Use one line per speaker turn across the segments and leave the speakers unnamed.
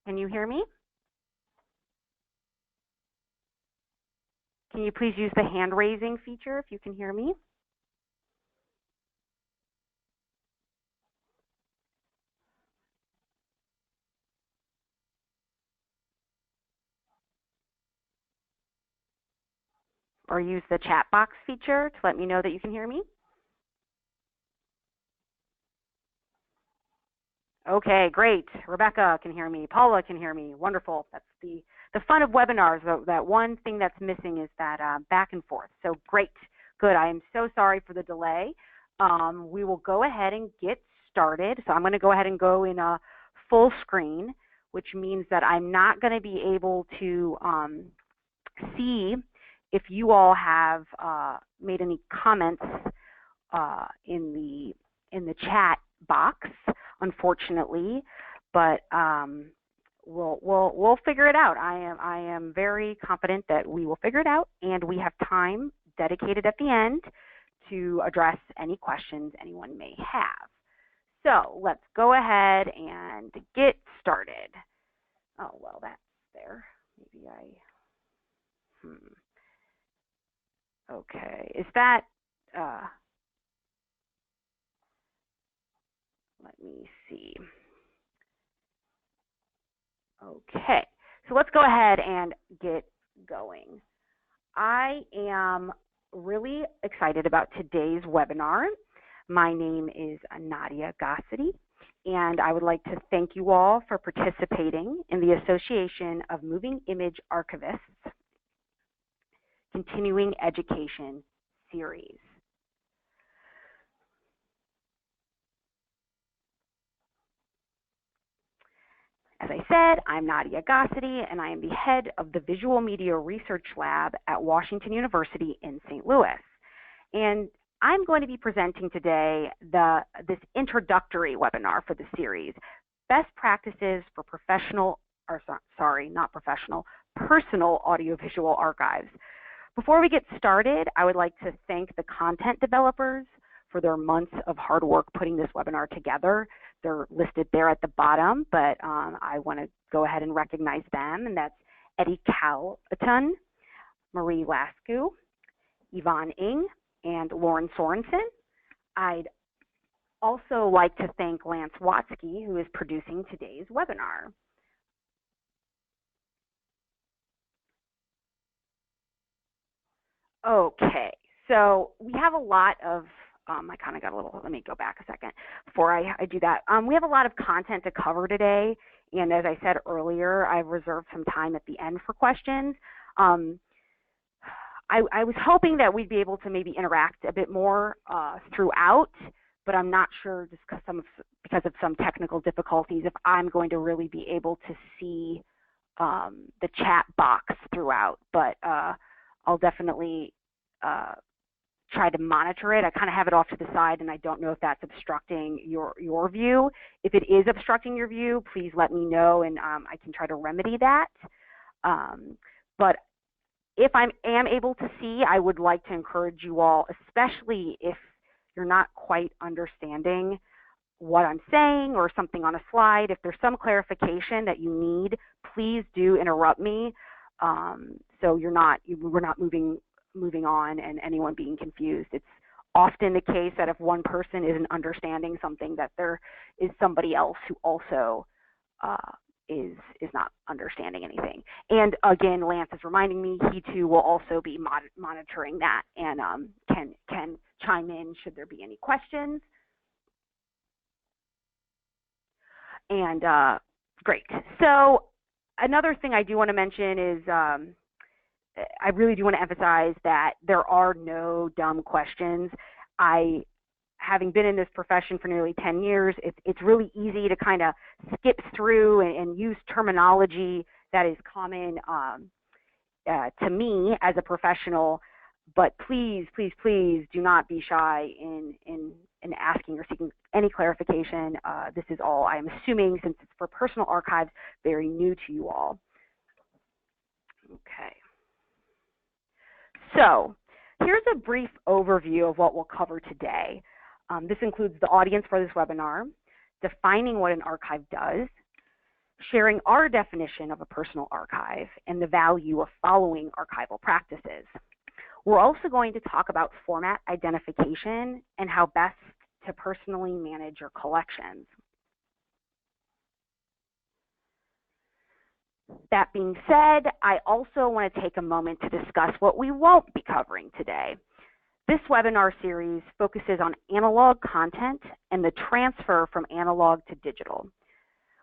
Can you hear me? Can you please use the hand raising feature if you can hear me? Or use the chat box feature to let me know that you can hear me? Okay, great. Rebecca can hear me. Paula can hear me. Wonderful. That's the fun of webinars. That one thing that's missing is that back and forth. So great. Good. I am so sorry for the delay. We will go ahead and get started. So I'm going to go ahead and go in a full screen, which means that I'm not going to be able to see if you all have made any comments in the chat box, unfortunately, but we'll figure it out. I am very confident that we will figure it out, and we have time dedicated at the end to address any questions anyone may have. So let's go ahead and get started. Oh, well, that's there. Maybe okay, is that, let me see. Okay, so let's go ahead and get going. I am really excited about today's webinar. My name is Nadia Ghasedi, and I would like to thank you all for participating in the Association of Moving Image Archivists Continuing Education Series. As I said, I'm Nadia Ghasedi, and I am the head of the Visual Media Research Lab at Washington University in St. Louis. And I'm going to be presenting today this introductory webinar for the series, Best Practices for Professional, or sorry, not professional, Personal Audiovisual Archives. Before we get started, I would like to thank the content developers for their months of hard work putting this webinar together. They're listed there at the bottom, but I want to go ahead and recognize them, and that's Eddie Calton, Marie Lascu, Yvonne Ng, and Lauren Sorensen. I'd also like to thank Lance Watsky, who is producing today's webinar. Okay, so we have a lot of, I kind of got a little, let me go back a second before I do that. We have a lot of content to cover today, and as I said earlier, I've reserved some time at the end for questions. I was hoping that we'd be able to maybe interact a bit more throughout, but I'm not sure just because of some technical difficulties if I'm going to really be able to see the chat box throughout, but I'll definitely try to monitor it. I kind of have it off to the side, and I don't know if that's obstructing your view. If it is obstructing your view, please let me know, and I can try to remedy that. But if I am able to see, I would like to encourage you all, especially if you're not quite understanding what I'm saying or something on a slide, if there's some clarification that you need, please do interrupt me. So we're not moving on and anyone being confused. It's often the case that if one person isn't understanding something, that there is somebody else who also is not understanding anything. And again, Lance is reminding me he too will also be monitoring that and can chime in should there be any questions. And great. So another thing I do want to mention is I really do want to emphasize that there are no dumb questions. Having been in this profession for nearly 10 years, it's really easy to kind of skip through and use terminology that is common to me as a professional. But please, please, please do not be shy in asking or seeking any clarification. This is all, I'm assuming, since it's for personal archives, very new to you all. Okay. So here's a brief overview of what we'll cover today. This includes the audience for this webinar, defining what an archive does, sharing our definition of a personal archive and the value of following archival practices. We're also going to talk about format identification and how best to personally manage your collections. That being said, I also want to take a moment to discuss what we won't be covering today. This webinar series focuses on analog content and the transfer from analog to digital.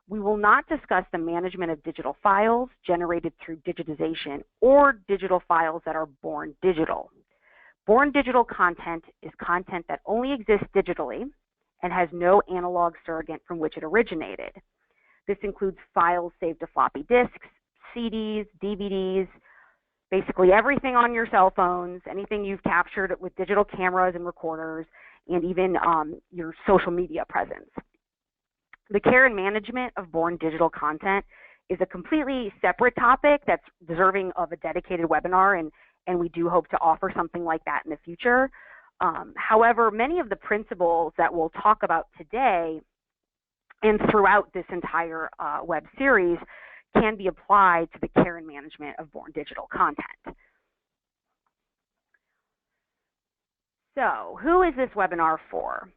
We will not discuss the management of digital files generated through digitization or digital files that are born digital. Born digital content is content that only exists digitally and has no analog surrogate from which it originated. This includes files saved to floppy disks, CDs, DVDs, basically everything on your cell phones, anything you've captured with digital cameras and recorders, and even your social media presence. The care and management of born digital content is a completely separate topic that's deserving of a dedicated webinar, and we do hope to offer something like that in the future. However, many of the principles that we'll talk about today and throughout this entire web series can be applied to the care and management of born digital content. So, who is this webinar for?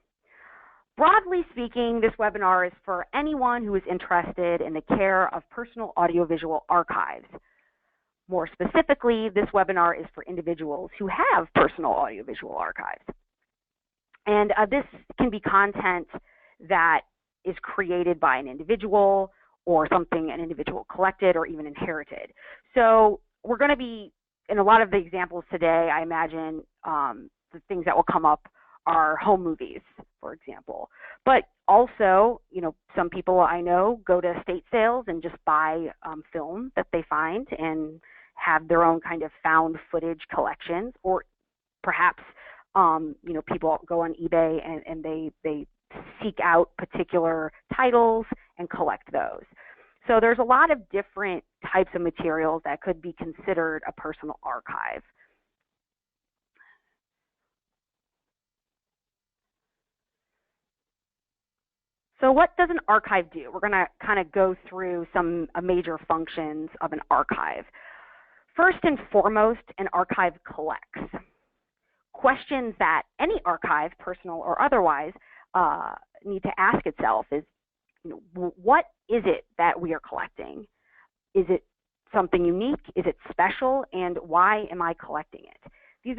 Broadly speaking, this webinar is for anyone who is interested in the care of personal audiovisual archives. More specifically, this webinar is for individuals who have personal audiovisual archives. And this can be content that is created by an individual or something an individual collected or even inherited. So we're going to be, in a lot of the examples today, I imagine the things that will come up are home movies, for example. But also, you know, some people I know go to estate sales and just buy film that they find and have their own kind of found footage collections, or perhaps, you know, people go on eBay and they seek out particular titles and collect those. So there's a lot of different types of materials that could be considered a personal archive. So what does an archive do? We're going to kind of go through some major functions of an archive. First and foremost, an archive collects. Questions that any archive, personal or otherwise, need to ask itself is, you know, what is it that we are collecting? Is it something unique? Is it special? And why am I collecting it? These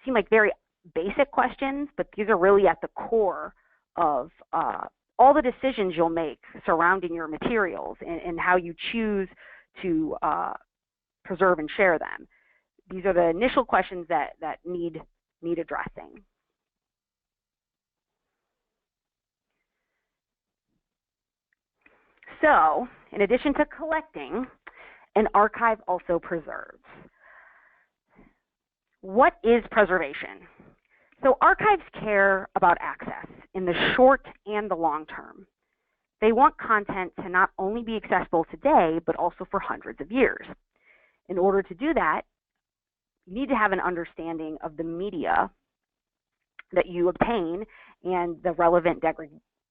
seem like very basic questions, but these are really at the core of all the decisions you'll make surrounding your materials and how you choose to preserve and share them. These are the initial questions that need addressing. So, in addition to collecting, an archive also preserves. What is preservation? So archives care about access in the short and the long term. They want content to not only be accessible today, but also for hundreds of years. In order to do that, you need to have an understanding of the media that you obtain and the relevant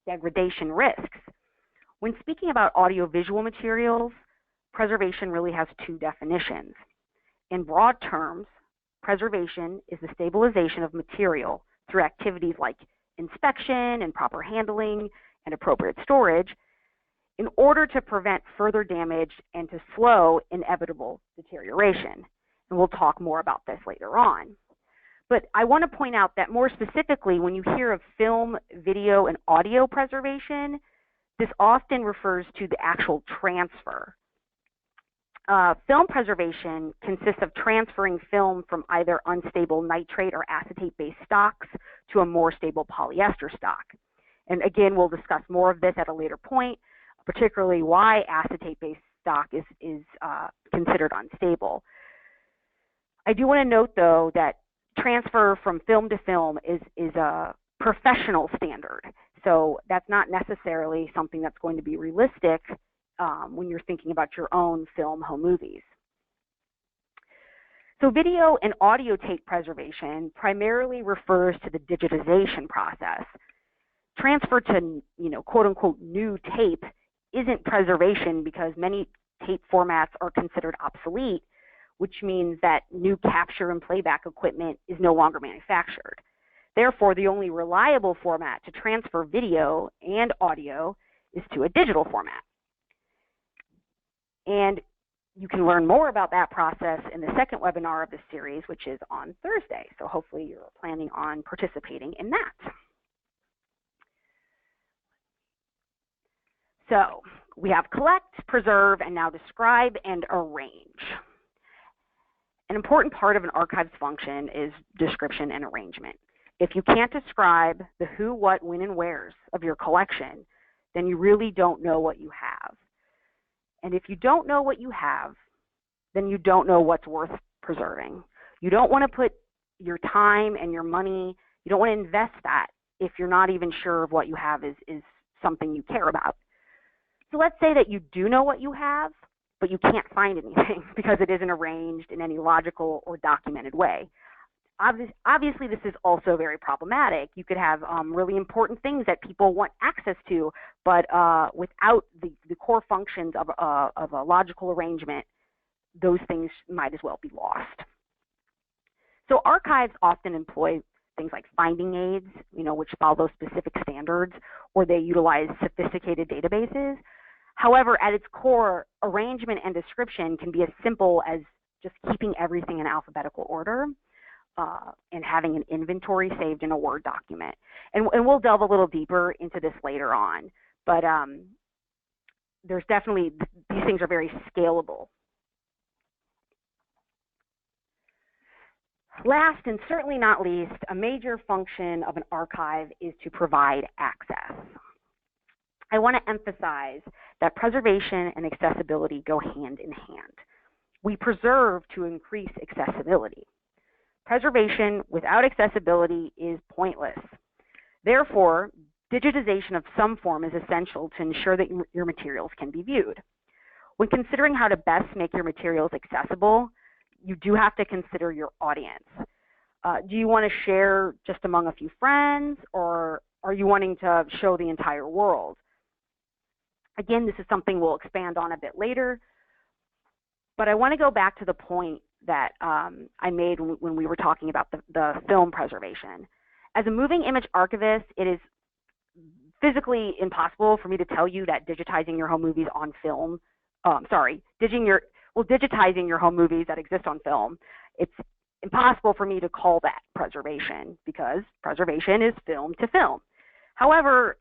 degradation risks. When speaking about audiovisual materials, preservation really has two definitions. In broad terms, preservation is the stabilization of material through activities like inspection and proper handling and appropriate storage in order to prevent further damage and to slow inevitable deterioration. And we'll talk more about this later on. But I want to point out that more specifically, when you hear of film, video, and audio preservation, this often refers to the actual transfer. Film preservation consists of transferring film from either unstable nitrate or acetate-based stocks to a more stable polyester stock. And again, we'll discuss more of this at a later point, particularly why acetate-based stock is considered unstable. I do want to note, though, that transfer from film to film is a professional standard. So that's not necessarily something that's going to be realistic when you're thinking about your own film home movies. So video and audio tape preservation primarily refers to the digitization process. Transfer to, quote unquote, new tape isn't preservation because many tape formats are considered obsolete, which means that new capture and playback equipment is no longer manufactured. Therefore, the only reliable format to transfer video and audio is to a digital format. And you can learn more about that process in the second webinar of this series, which is on Thursday. So hopefully you're planning on participating in that. So we have collect, preserve, and now describe and arrange. An important part of an archive's function is description and arrangement. If you can't describe the who, what, when, and wheres of your collection, then you really don't know what you have. And if you don't know what you have, then you don't know what's worth preserving. You don't want to put your time and your money, you don't want to invest that if you're not even sure of what you have is something you care about. So let's say that you do know what you have, but you can't find anything because it isn't arranged in any logical or documented way. Obviously, this is also very problematic. You could have really important things that people want access to, but without the core functions of a logical arrangement, those things might as well be lost. So archives often employ things like finding aids, which follow specific standards, or they utilize sophisticated databases. However, at its core, arrangement and description can be as simple as just keeping everything in alphabetical order. And having an inventory saved in a Word document. And we'll delve a little deeper into this later on, but there's definitely, these things are very scalable. Last and certainly not least, a major function of an archive is to provide access. I want to emphasize that preservation and accessibility go hand in hand. We preserve to increase accessibility. Preservation without accessibility is pointless. Therefore, digitization of some form is essential to ensure that your materials can be viewed. When considering how to best make your materials accessible, you do have to consider your audience. Do you want to share just among a few friends, or are you wanting to show the entire world? Again, this is something we'll expand on a bit later, but I want to go back to the point that I made when we were talking about the film preservation. As a moving image archivist, it is physically impossible for me to tell you that digitizing your home movies on film, digitizing your home movies that exist on film, it's impossible for me to call that preservation because preservation is film to film. However,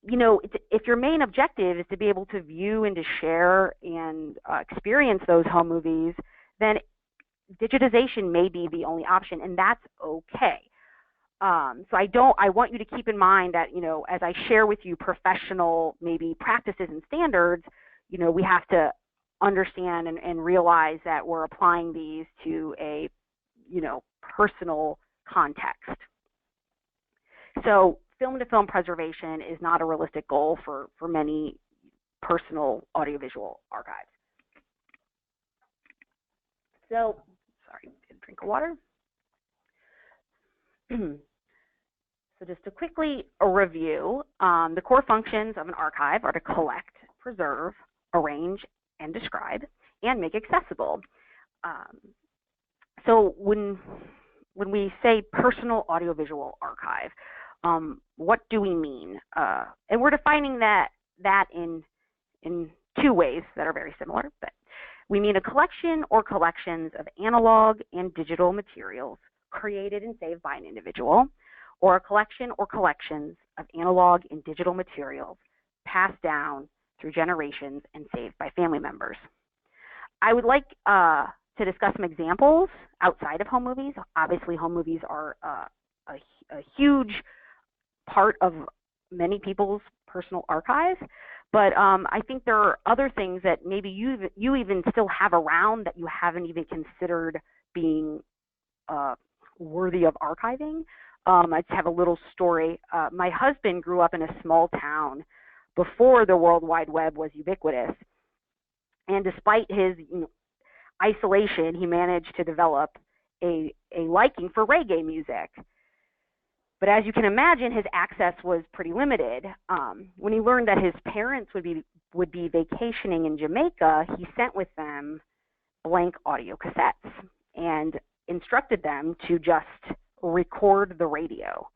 if your main objective is to be able to view and to share and experience those home movies, then digitization may be the only option, and that's okay. So I want you to keep in mind that, as I share with you professional maybe practices and standards, we have to understand and realize that we're applying these to a, personal context. So film-to-film preservation is not a realistic goal for many personal audiovisual archives. So, sorry, get a drink of water. So just to quickly review, the core functions of an archive are to collect, preserve, arrange, and describe, and make accessible. So when we say personal audiovisual archive, what do we mean? And we're defining that in two ways that are very similar. But we mean a collection or collections of analog and digital materials created and saved by an individual, or a collection or collections of analog and digital materials passed down through generations and saved by family members. I would like to discuss some examples outside of home movies. Obviously, home movies are a huge part of many people's personal archives, but I think there are other things that maybe you even still have around that you haven't even considered being worthy of archiving. I just have a little story. My husband grew up in a small town before the World Wide Web was ubiquitous, and despite his isolation, he managed to develop a liking for reggae music. But as you can imagine, his access was pretty limited. When he learned that his parents would be vacationing in Jamaica, he sent with them blank audio cassettes and instructed them to just record the radio.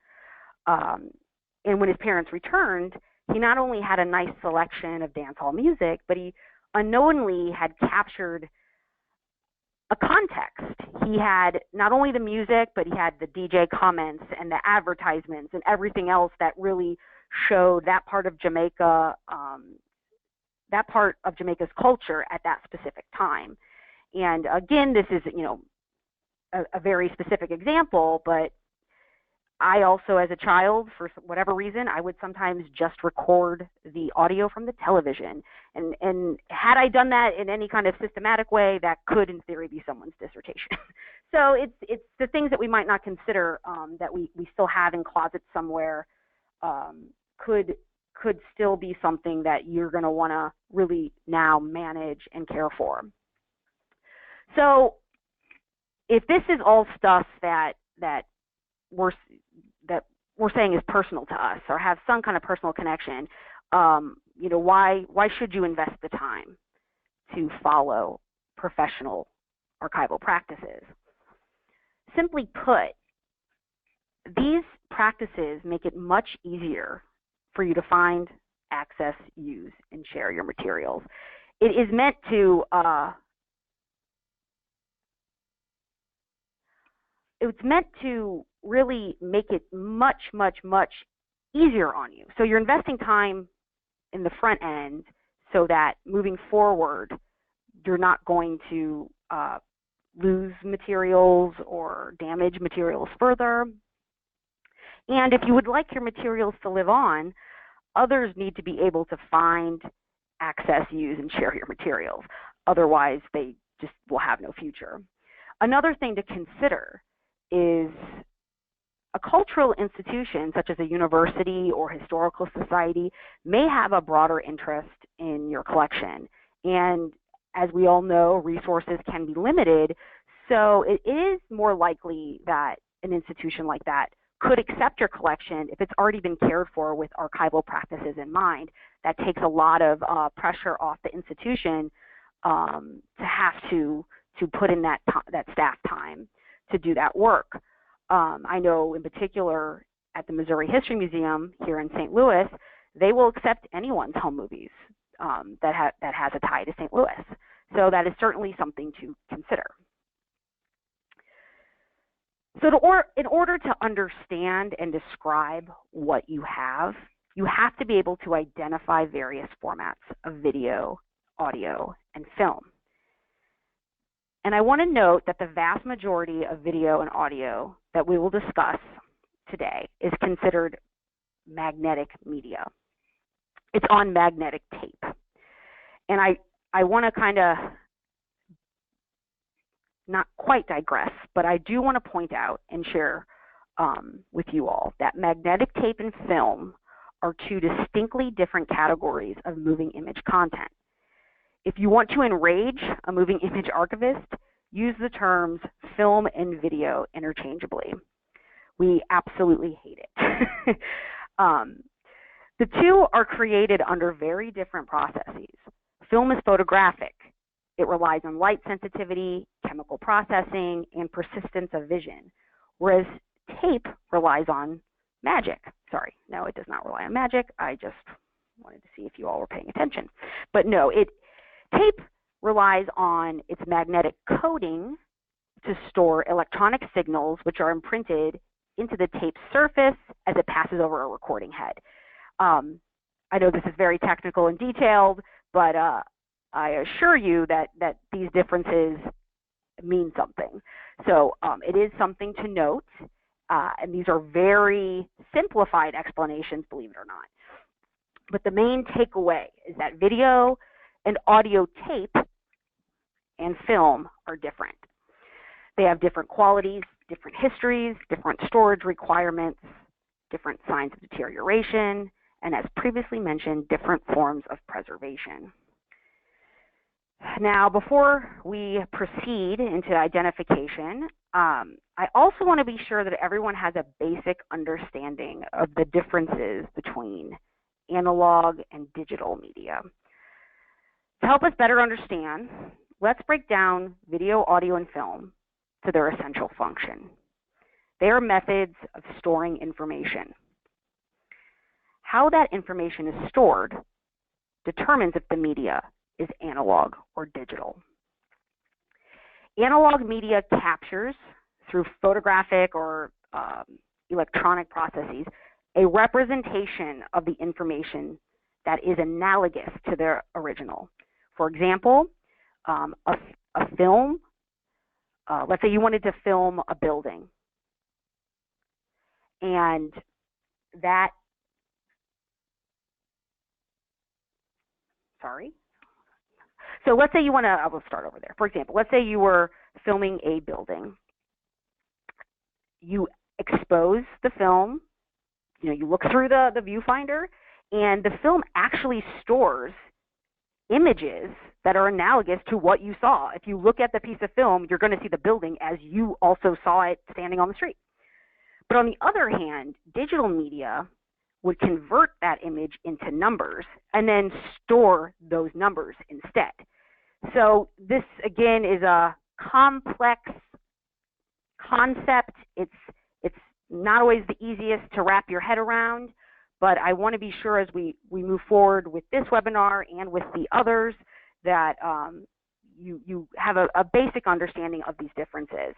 And when his parents returned, he not only had a nice selection of dancehall music, but he unknowingly had captured a context. He had not only the music, but he had the DJ comments and the advertisements and everything else that really showed that part of Jamaica, that part of Jamaica's culture at that specific time. And again, this is, a very specific example, but I also, as a child, for whatever reason, I would sometimes just record the audio from the television. And had I done that in any kind of systematic way, that could, in theory, be someone's dissertation. So it's the things that we might not consider that we still have in closets somewhere could still be something that you're going to want to really now manage and care for. So if this is all stuff that we're saying is personal to us or have some kind of personal connection, why should you invest the time to follow professional archival practices? Simply put, these practices make it much easier for you to find, access, use, and share your materials. It is meant to it's meant to really make it much, much, much easier on you. So you're investing time in the front end so that moving forward, you're not going to lose materials or damage materials further. And if you would like your materials to live on, others need to be able to find, access, use, and share your materials. Otherwise, they just will have no future. Another thing to consider is a cultural institution such as a university or historical society may have a broader interest in your collection. And as we all know, resources can be limited, so it is more likely that an institution like that could accept your collection if it's already been cared for with archival practices in mind. That takes a lot of pressure off the institution to have to put in that staff time to do that work. I know in particular at the Missouri History Museum here in St. Louis, they will accept anyone's home movies that has a tie to St. Louis. So that is certainly something to consider. So in order to understand and describe what you have to be able to identify various formats of video, audio, and film. And I want to note that the vast majority of video and audio that we will discuss today is considered magnetic media. It's on magnetic tape. And I want to kind of not quite digress, but I do want to point out and share with you all that magnetic tape and film are two distinctly different categories of moving image content. If you want to enrage a moving image archivist, use the terms film and video interchangeably. We absolutely hate it. The two are created under very different processes. Film is photographic. It relies on light sensitivity, chemical processing, and persistence of vision, whereas tape relies on magic. Sorry, no, it does not rely on magic. I just wanted to see if you all were paying attention. But no, tape relies on its magnetic coating to store electronic signals which are imprinted into the tape surface as it passes over a recording head. I know this is very technical and detailed, but I assure you that these differences mean something. So it is something to note, and these are very simplified explanations, believe it or not. But the main takeaway is that video and audio tape and film are different. They have different qualities, different histories, different storage requirements, different signs of deterioration, and as previously mentioned, different forms of preservation. Now, before we proceed into identification, I also want to be sure that everyone has a basic understanding of the differences between analog and digital media. To help us better understand, let's break down video, audio, and film to their essential function. They are methods of storing information. How that information is stored determines if the media is analog or digital. Analog media captures, through photographic or electronic processes, a representation of the information that is analogous to their original. For example, a film, let's say you wanted to film a building, and that, so let's say you want to, I will start over there. For example, let's say you were filming a building. You expose the film, you look through the viewfinder, and the film actually stores images that are analogous to what you saw. If you look at the piece of film, you're going to see the building as you also saw it standing on the street. But on the other hand, digital media would convert that image into numbers and then store those numbers instead. So this, again, is a complex concept. It's not always the easiest to wrap your head around, but I want to be sure as we move forward with this webinar and with the others that you have a basic understanding of these differences.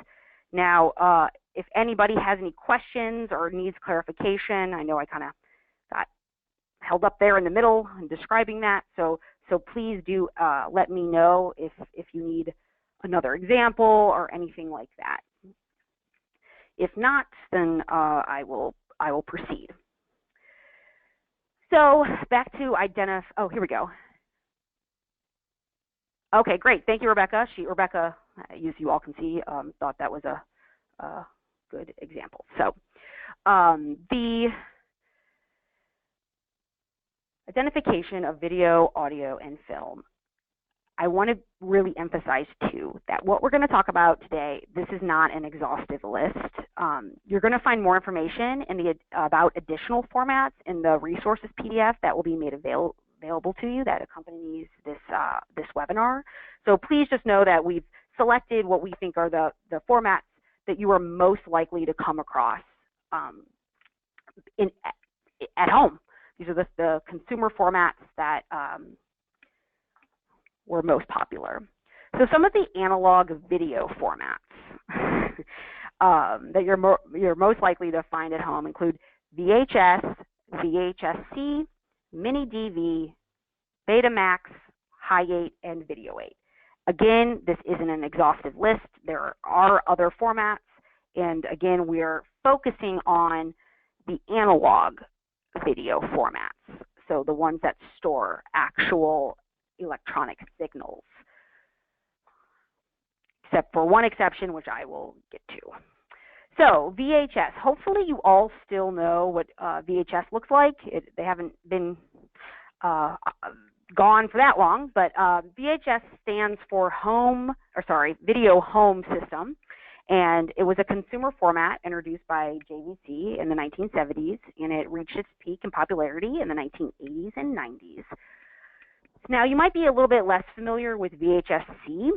Now, if anybody has any questions or needs clarification, I know I kind of got held up there in the middle in describing that, so please do let me know if you need another example or anything like that. If not, then I will proceed. So back to identify. Oh, here we go. Okay, great. Thank you, Rebecca. Rebecca, as you all can see, thought that was a good example. So the identification of video, audio, and film. I want to really emphasize, too, that what we're going to talk about today, this is not an exhaustive list. You're going to find more information about additional formats in the resources PDF that will be made available to you that accompanies this webinar. So please just know that we've selected what we think are the formats that you are most likely to come across at home. These are the consumer formats that were most popular. So some of the analog video formats that you're most likely to find at home include VHS, VHS-C, Mini DV, Betamax, Hi8, and Video 8. Again, this isn't an exhaustive list. There are other formats, and again, we're focusing on the analog video formats, so the ones that store actual electronic signals, except for one exception, which I will get to. So VHS, hopefully you all still know what VHS looks like. They haven't been gone for that long, but VHS stands for Video Home System, and it was a consumer format introduced by JVC in the 1970s, and it reached its peak in popularity in the 1980s and 90s. Now, you might be a little bit less familiar with VHS-C.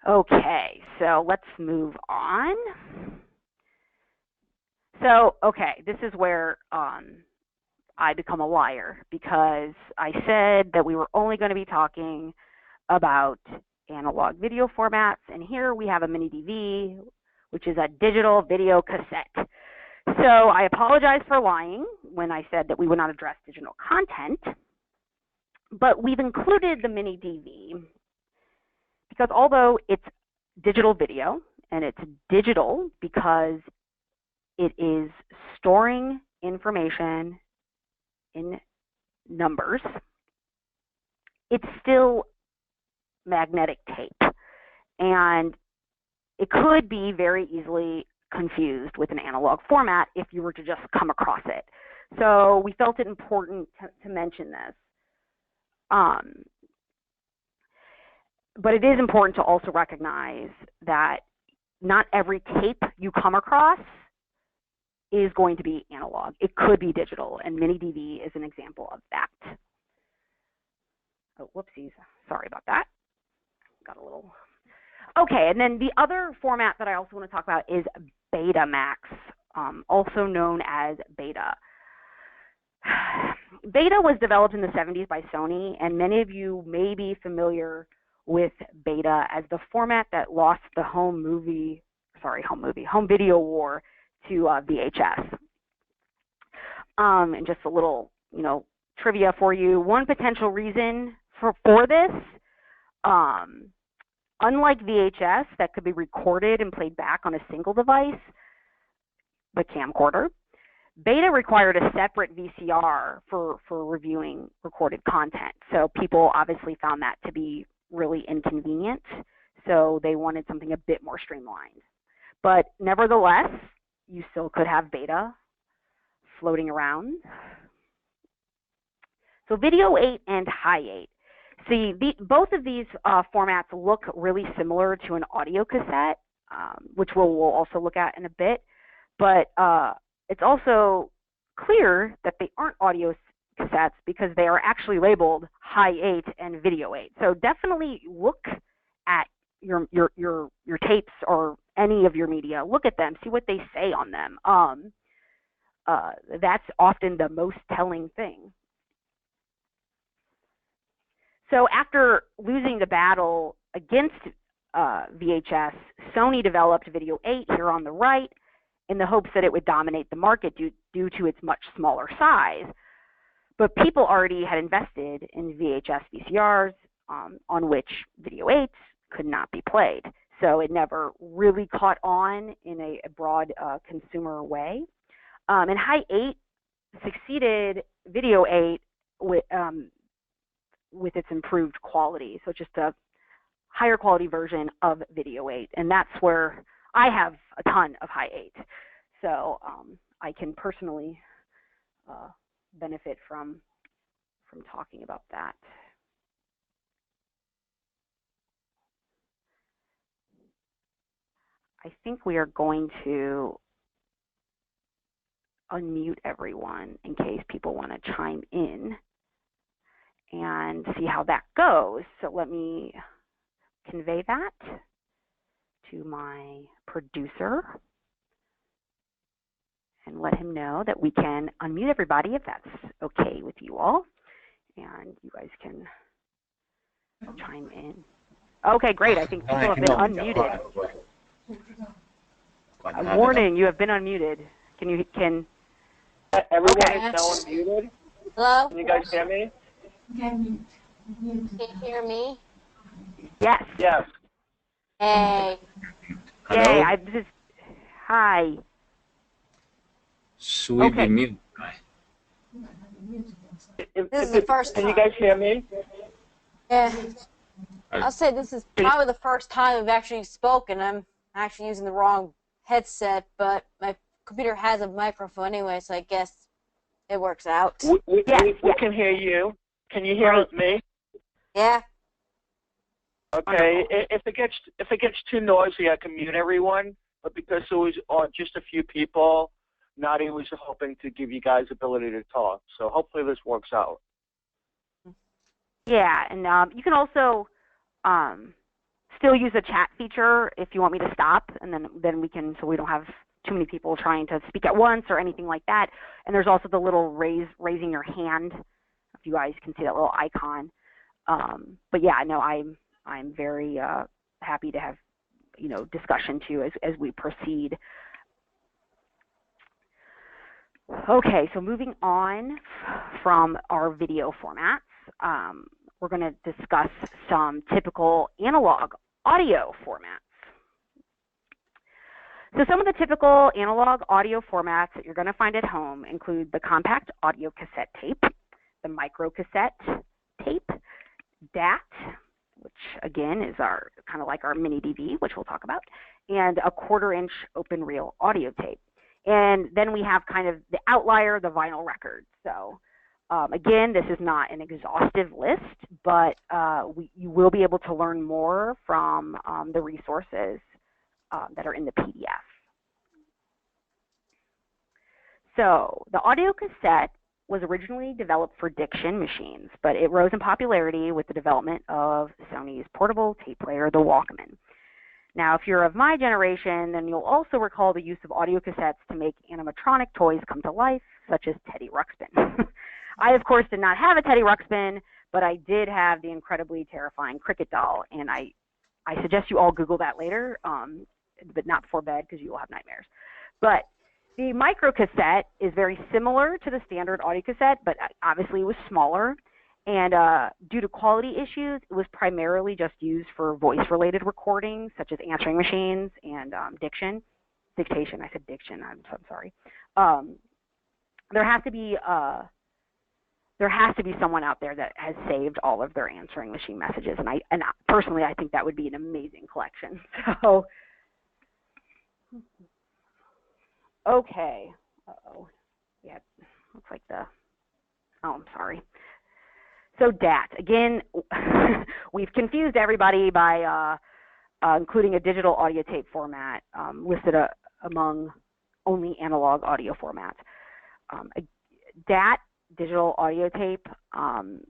Okay, so let's move on. So, okay, this is where I become a liar, because I said that we were only going to be talking about analog video formats, and here we have a mini DV, which is a digital video cassette. So I apologize for lying when I said that we would not address digital content, but we've included the mini DV because although it's digital video, and it's digital because it is storing information in numbers, it's still magnetic tape, and it could be very easily confused with an analog format if you were to just come across it. So we felt it important to mention this. But it is important to also recognize that not every tape you come across is going to be analog. It could be digital, and mini DV is an example of that. Oh, whoopsies. Sorry about that. Got a little... Okay, and then the other format that I also want to talk about is Betamax, also known as Beta. Beta was developed in the 70s by Sony, and many of you may be familiar with Beta as the format that lost the home video war to VHS. And just a little, trivia for you. One potential reason for this, unlike VHS that could be recorded and played back on a single device, the camcorder, Beta required a separate VCR for reviewing recorded content. So people obviously found that to be really inconvenient. So they wanted something a bit more streamlined. But nevertheless, you still could have Beta floating around. So Video 8 and High 8. See, both of these formats look really similar to an audio cassette, which we'll also look at in a bit. But it's also clear that they aren't audio cassettes because they are actually labeled High 8 and Video 8. So definitely look at your tapes or any of your media. Look at them, see what they say on them. That's often the most telling thing. So after losing the battle against VHS, Sony developed Video 8 here on the right in the hopes that it would dominate the market due to its much smaller size. But people already had invested in VHS VCRs on which Video 8s could not be played. So it never really caught on in a broad consumer way. And High 8 succeeded Video 8 with its improved quality. So just a higher quality version of Video 8. And that's where I have a ton of High 8. So I can personally benefit from talking about that. I think we are going to unmute everyone in case people want to chime in and see how that goes. So let me convey that to my producer and let him know that we can unmute everybody if that's okay with you all. And you guys can chime in. Okay, great. I think people have been unmuted. Warning, you have been unmuted. Can
everyone
okay.
is now unmuted?
Hello?
Can you guys hear me?
Can you hear me?
Yes.
Yes.
Hey.
Yay, hi.
Should we be muted?
This is the first time.
Can you guys hear me?
Yeah. I'll say this is probably the first time I've actually spoken. I'm actually using the wrong headset, but my computer has a microphone anyway, so I guess it works out.
We can hear you. Can you hear me?
Yeah.
Okay. If it gets too noisy, I can mute everyone. But because it was just a few people, Nadia was hoping to give you guys ability to talk. So hopefully this works out.
Yeah, and you can also still use the chat feature if you want me to stop, and then we can, so we don't have too many people trying to speak at once or anything like that. And there's also the little raising your hand, if you guys can see that little icon. But yeah, no, I'm very happy to have, you know, discussion too as we proceed. Okay, so moving on from our video formats, we're going to discuss some typical analog audio formats. So some of the typical analog audio formats that you're going to find at home include the compact audio cassette tape, the micro cassette tape, DAT, which again is our kind of like our mini DV, which we'll talk about, and a 1/4-inch open reel audio tape. And then we have kind of the outlier, the vinyl record. So again, this is not an exhaustive list, but you will be able to learn more from the resources that are in the PDF. So the audio cassette was originally developed for diction machines, but it rose in popularity with the development of Sony's portable tape player, the Walkman. Now, if you're of my generation, then you'll also recall the use of audio cassettes to make animatronic toys come to life, such as Teddy Ruxpin. I, of course, did not have a Teddy Ruxpin, but I did have the incredibly terrifying Cricket doll, and I suggest you all Google that later, but not before bed because you will have nightmares. But the micro cassette is very similar to the standard audio cassette, but obviously it was smaller. And due to quality issues, it was primarily just used for voice-related recordings, such as answering machines and dictation. I said diction. I'm so sorry. There has to be someone out there that has saved all of their answering machine messages, and personally, I think that would be an amazing collection. So, okay. Yeah, looks like I'm sorry. So DAT, again, we've confused everybody by including a digital audio tape format listed among only analog audio formats. DAT, digital audio tape, again,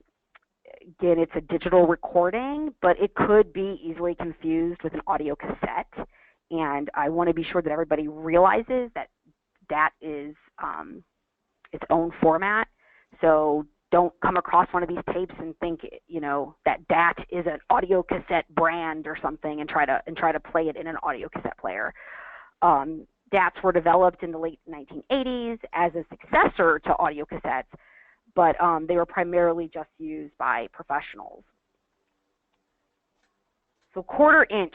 it's a digital recording, but it could be easily confused with an audio cassette. And I want to be sure that everybody realizes that DAT is its own format. So don't come across one of these tapes and think, you know, that DAT is an audio cassette brand or something and try to play it in an audio cassette player. DATs were developed in the late 1980s as a successor to audio cassettes, but they were primarily just used by professionals. So 1/4-inch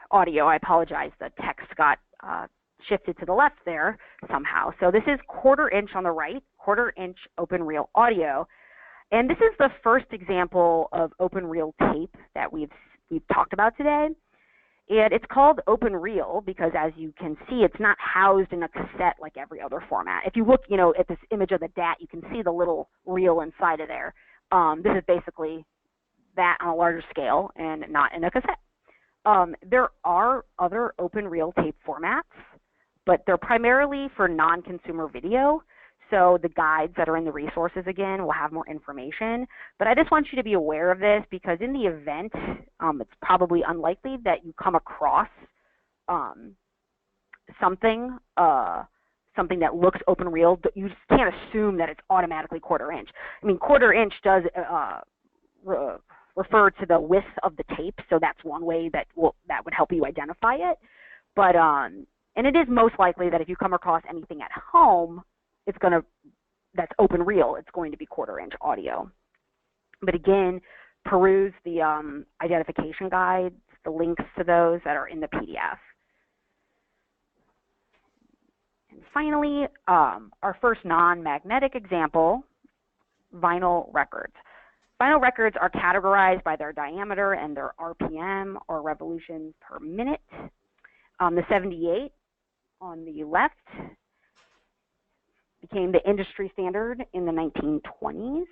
audio, I apologize, the text got shifted to the left there somehow. So this is 1/4-inch on the right, 1/4-inch open reel audio. And this is the first example of open reel tape that we've talked about today. And it's called open reel because, as you can see, it's not housed in a cassette like every other format. If you look, you know, at this image of the DAT, you can see the little reel inside of there. This is basically that on a larger scale and not in a cassette. There are other open reel tape formats, but they're primarily for non-consumer video. So the guides that are in the resources, again, will have more information. But I just want you to be aware of this because in the event, it's probably unlikely that you come across something that looks open reel. You just can't assume that it's automatically 1/4-inch. I mean, 1/4-inch does refer to the width of the tape, so that's one way that would help you identify it. But and it is most likely that if you come across anything at home, that's open reel, it's going to be 1/4-inch audio. But again, peruse the identification guides, the links to those that are in the PDF. And finally, our first non-magnetic example, vinyl records. Vinyl records are categorized by their diameter and their RPM, or revolutions per minute. The 78 on the left became the industry standard in the 1920s,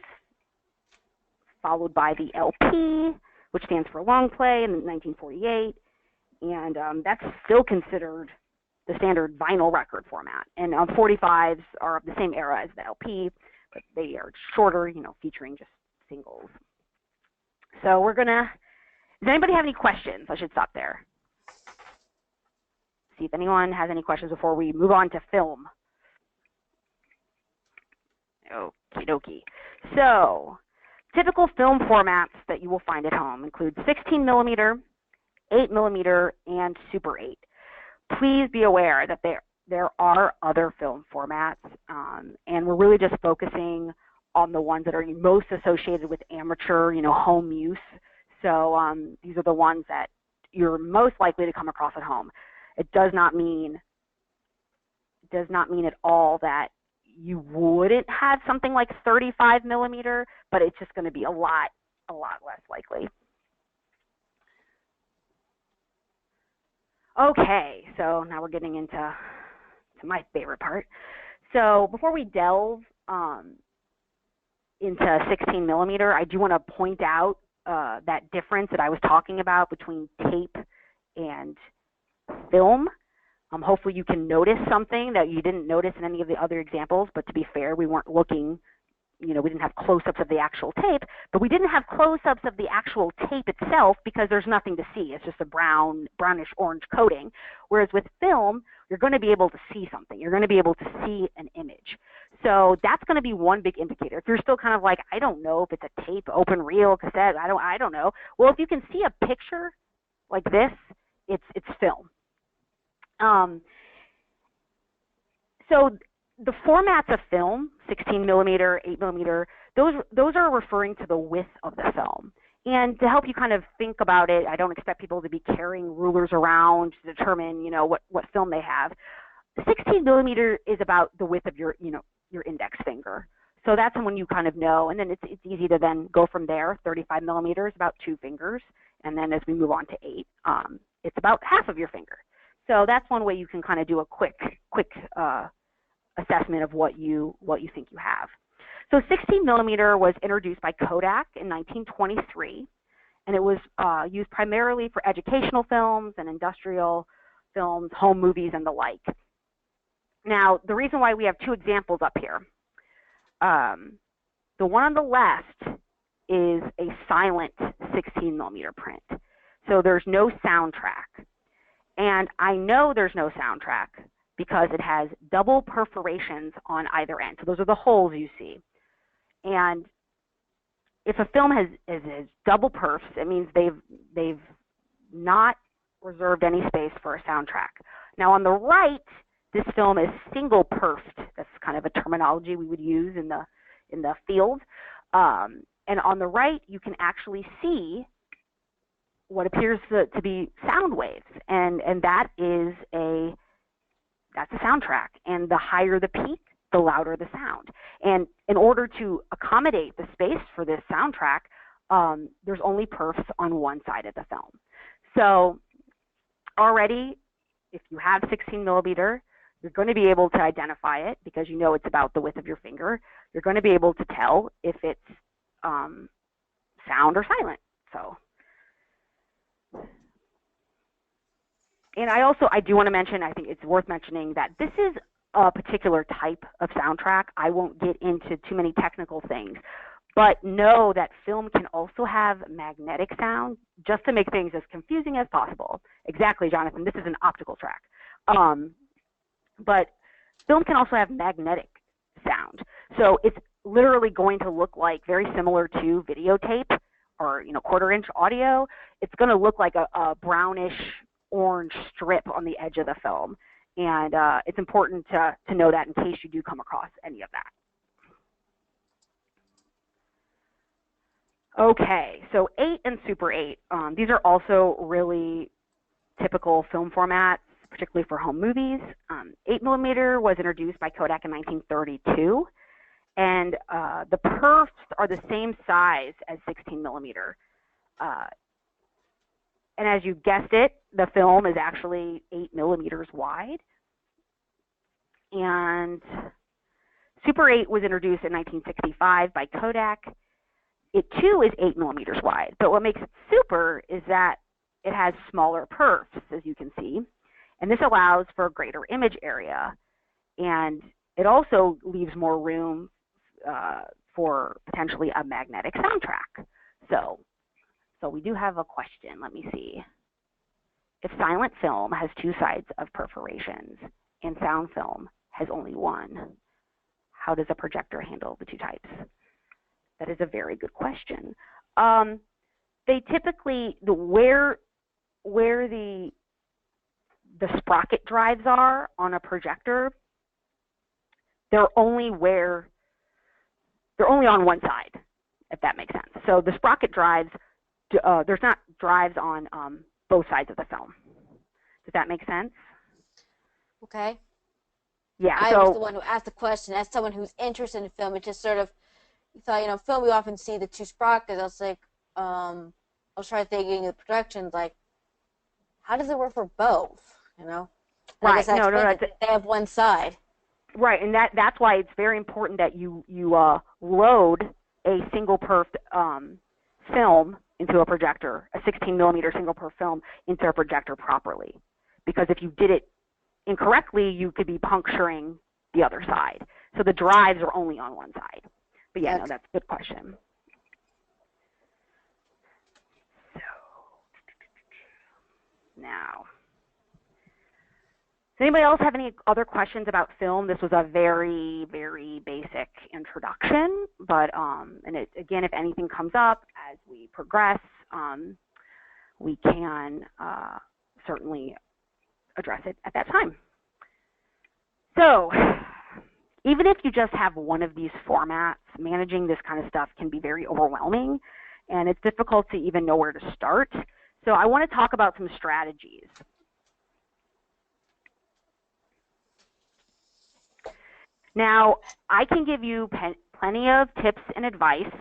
followed by the LP, which stands for long play, in 1948, and that's still considered the standard vinyl record format. And 45s are of the same era as the LP, but they are shorter, you know, featuring just singles. So we're gonna Does anybody have any questions? I should stop there. See if anyone has any questions before we move on to film. Okie dokie. So, typical film formats that you will find at home include 16 millimeter, 8 millimeter, and Super 8. Please be aware that there are other film formats, and we're really just focusing on the ones that are most associated with amateur, home use. So these are the ones that you're most likely to come across at home. It does not mean at all that you wouldn't have something like 35 millimeter, but it's just going to be a lot less likely. Okay, so now we're getting into my favorite part. So before we delve into 16 millimeter, I do want to point out that difference that I was talking about between tape and film. Hopefully you can notice something that you didn't notice in any of the other examples, but to be fair, we weren't looking, we didn't have close-ups of the actual tape, but we didn't have close-ups of the actual tape itself because there's nothing to see. It's just a brownish orange coating. Whereas with film, you're going to be able to see something. You're going to be able to see an image. So that's going to be one big indicator. If you're still kind of like, I don't know if it's a tape, open reel, cassette, I don't know. Well, if you can see a picture like this, it's film. So the formats of film, 16 millimeter, 8 millimeter, those are referring to the width of the film. And to help you kind of think about it, I don't expect people to be carrying rulers around to determine, what film they have. 16 millimeter is about the width of your index finger. So that's when you kind of know, and then it's easy to then go from there. 35 millimeters, about 2 fingers, and then as we move on to 8, it's about half of your finger. So that's one way you can kind of do a quick assessment of what you think you have. So 16 millimeter was introduced by Kodak in 1923, and it was used primarily for educational films and industrial films, home movies, and the like. Now, the reason why we have 2 examples up here, the one on the left is a silent 16 millimeter print. So there's no soundtrack. And I know there's no soundtrack because it has double perforations on either end. So those are the holes you see. And if a film has double perfs, it means they've not reserved any space for a soundtrack. Now on the right, this film is single perfed. That's kind of a terminology we would use in the field. And on the right, you can actually see what appears to be sound waves, and that's a soundtrack. And the higher the peak, the louder the sound. And in order to accommodate the space for this soundtrack, there's only perfs on one side of the film. So already, if you have 16 millimeter, you're going to be able to identify it because you know it's about the width of your finger. You're going to be able to tell if it's sound or silent. So. And I do want to mention, I think it's worth mentioning that this is a particular type of soundtrack. I won't get into too many technical things, but know that film can also have magnetic sound, just to make things as confusing as possible. Exactly, Jonathan, this is an optical track. But film can also have magnetic sound. So it's literally going to look like very similar to videotape or quarter-inch audio. It's going to look like a brownish orange strip on the edge of the film. And it's important to know that in case you do come across any of that. Okay, so 8 and Super 8. These are also really typical film formats, particularly for home movies. 8 millimeter was introduced by Kodak in 1932. And the perfs are the same size as 16 millimeter. And as you guessed it, the film is actually 8 millimeters wide. And Super 8 was introduced in 1965 by Kodak. It too is 8 millimeters wide. But what makes it super is that it has smaller perfs, as you can see. And this allows for a greater image area. And it also leaves more room for potentially a magnetic soundtrack. So So we do have a question. Let me see. If silent film has two sides of perforations and sound film has only one, how does a projector handle the two types? That is a very good question. They typically, where the sprocket drives are on a projector, they're only on one side, if that makes sense. So the sprocket drives, there's not drives on both sides of the film. Does that make sense?
Okay.
Yeah.
I was the one who asked the question. As someone who's interested in film, it just sort of, you thought, film, we often see the two sprockets. I was like, I was trying thinking of productions, like, how does it work for both?
Right. No,
they have one side.
Right, and that's why it's very important that you load a single perf film into a projector, a 16 millimeter single perf film into a projector properly. Because if you did it incorrectly, you could be puncturing the other side. So the drives are only on one side. But yeah, no, that's a good question. So now, does anybody else have any other questions about film? This was a very, very basic introduction, but again, if anything comes up as we progress, we can certainly address it at that time. So, even if you just have one of these formats, managing this kind of stuff can be very overwhelming, and it's difficult to even know where to start. So I want to talk about some strategies. Now, I can give you plenty of tips and advice,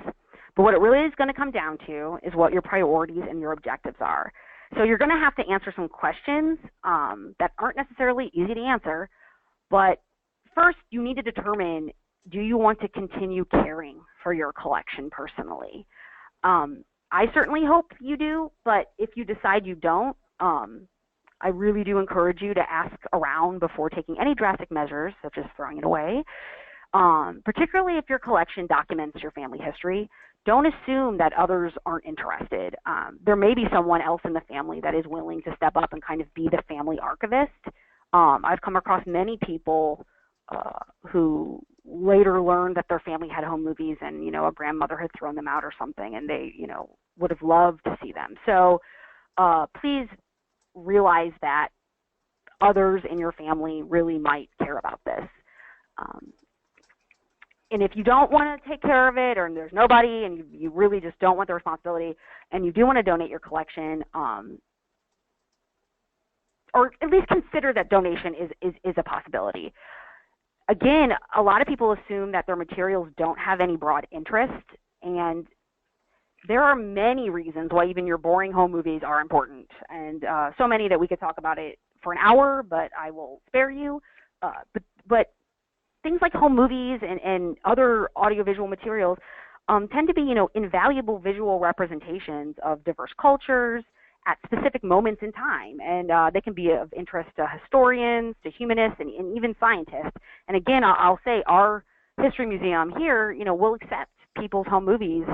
but what it really is going to come down to is what your priorities and your objectives are. So you're going to have to answer some questions that aren't necessarily easy to answer, but first you need to determine, do you want to continue caring for your collection personally? I certainly hope you do, but if you decide you don't, I really do encourage you to ask around before taking any drastic measures, such as throwing it away. Particularly if your collection documents your family history, don't assume that others aren't interested. There may be someone else in the family that is willing to step up and kind of be the family archivist. I've come across many people who later learned that their family had home movies and, a grandmother had thrown them out or something, and they, would have loved to see them. So please realize that others in your family really might care about this. And if you don't want to take care of it, or there's nobody, and you really just don't want the responsibility, and you do want to donate your collection, or at least consider that donation is a possibility. Again, a lot of people assume that their materials don't have any broad interest, and there are many reasons why even your boring home movies are important, and so many that we could talk about it for an hour, but I will spare you. But things like home movies and other audiovisual materials tend to be, invaluable visual representations of diverse cultures at specific moments in time, and they can be of interest to historians, to humanists, and even scientists. And again, I'll say our history museum here, will accept people's home movies,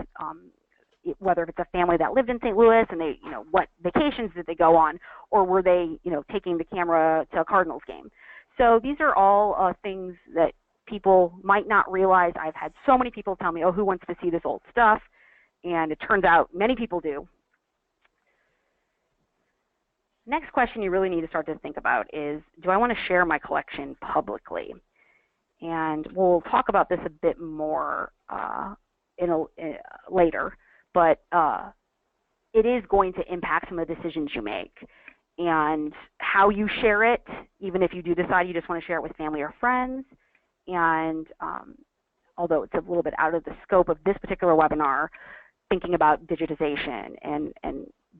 whether if it's a family that lived in St. Louis and they, what vacations did they go on, or were they, taking the camera to a Cardinals game. So these are all things that people might not realize. I've had so many people tell me, oh, who wants to see this old stuff? And it turns out many people do. Next question you really need to start to think about is, do I want to share my collection publicly? And we'll talk about this a bit more later, but it is going to impact some of the decisions you make. And how you share it, even if you do decide you just want to share it with family or friends. And although it's a little bit out of the scope of this particular webinar, thinking about digitization and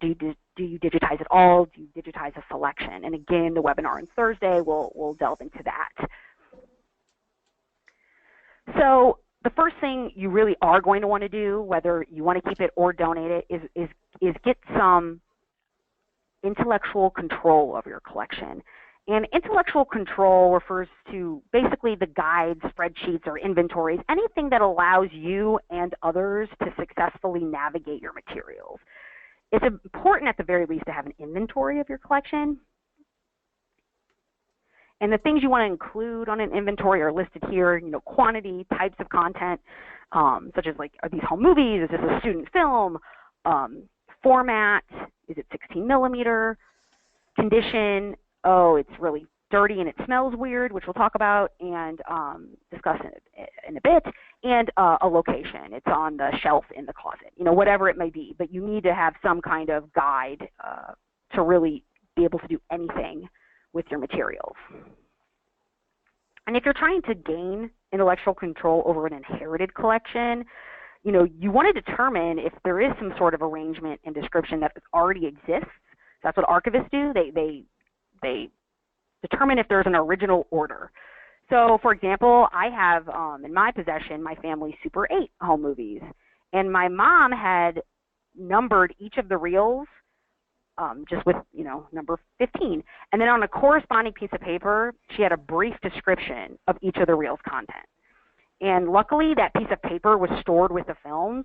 do you digitize it all? Do you digitize a selection? And again, the webinar on Thursday will delve into that. So the first thing you really are going to want to do, whether you want to keep it or donate it, is get some intellectual control of your collection. And intellectual control refers to basically the guides, spreadsheets, or inventories, anything that allows you and others to successfully navigate your materials. it's important at the very least to have an inventory of your collection. And the things you want to include on an inventory are listed here, quantity, types of content, such as are these home movies? Is this a student film? Format, is it 16 millimeter? Condition, oh, it's really dirty and it smells weird, which we'll talk about and discuss in a bit, and a location. It's on the shelf in the closet, whatever it may be. But you need to have some kind of guide to really be able to do anything with your materials. And if you're trying to gain intellectual control over an inherited collection, you want to determine if there is some sort of arrangement and description that already exists. That's what archivists do. They determine if there's an original order. So, for example, I have in my possession my family's Super 8 home movies, and my mom had numbered each of the reels just with, number 15. And then on a corresponding piece of paper, she had a brief description of each of the reels' content. And luckily, that piece of paper was stored with the films.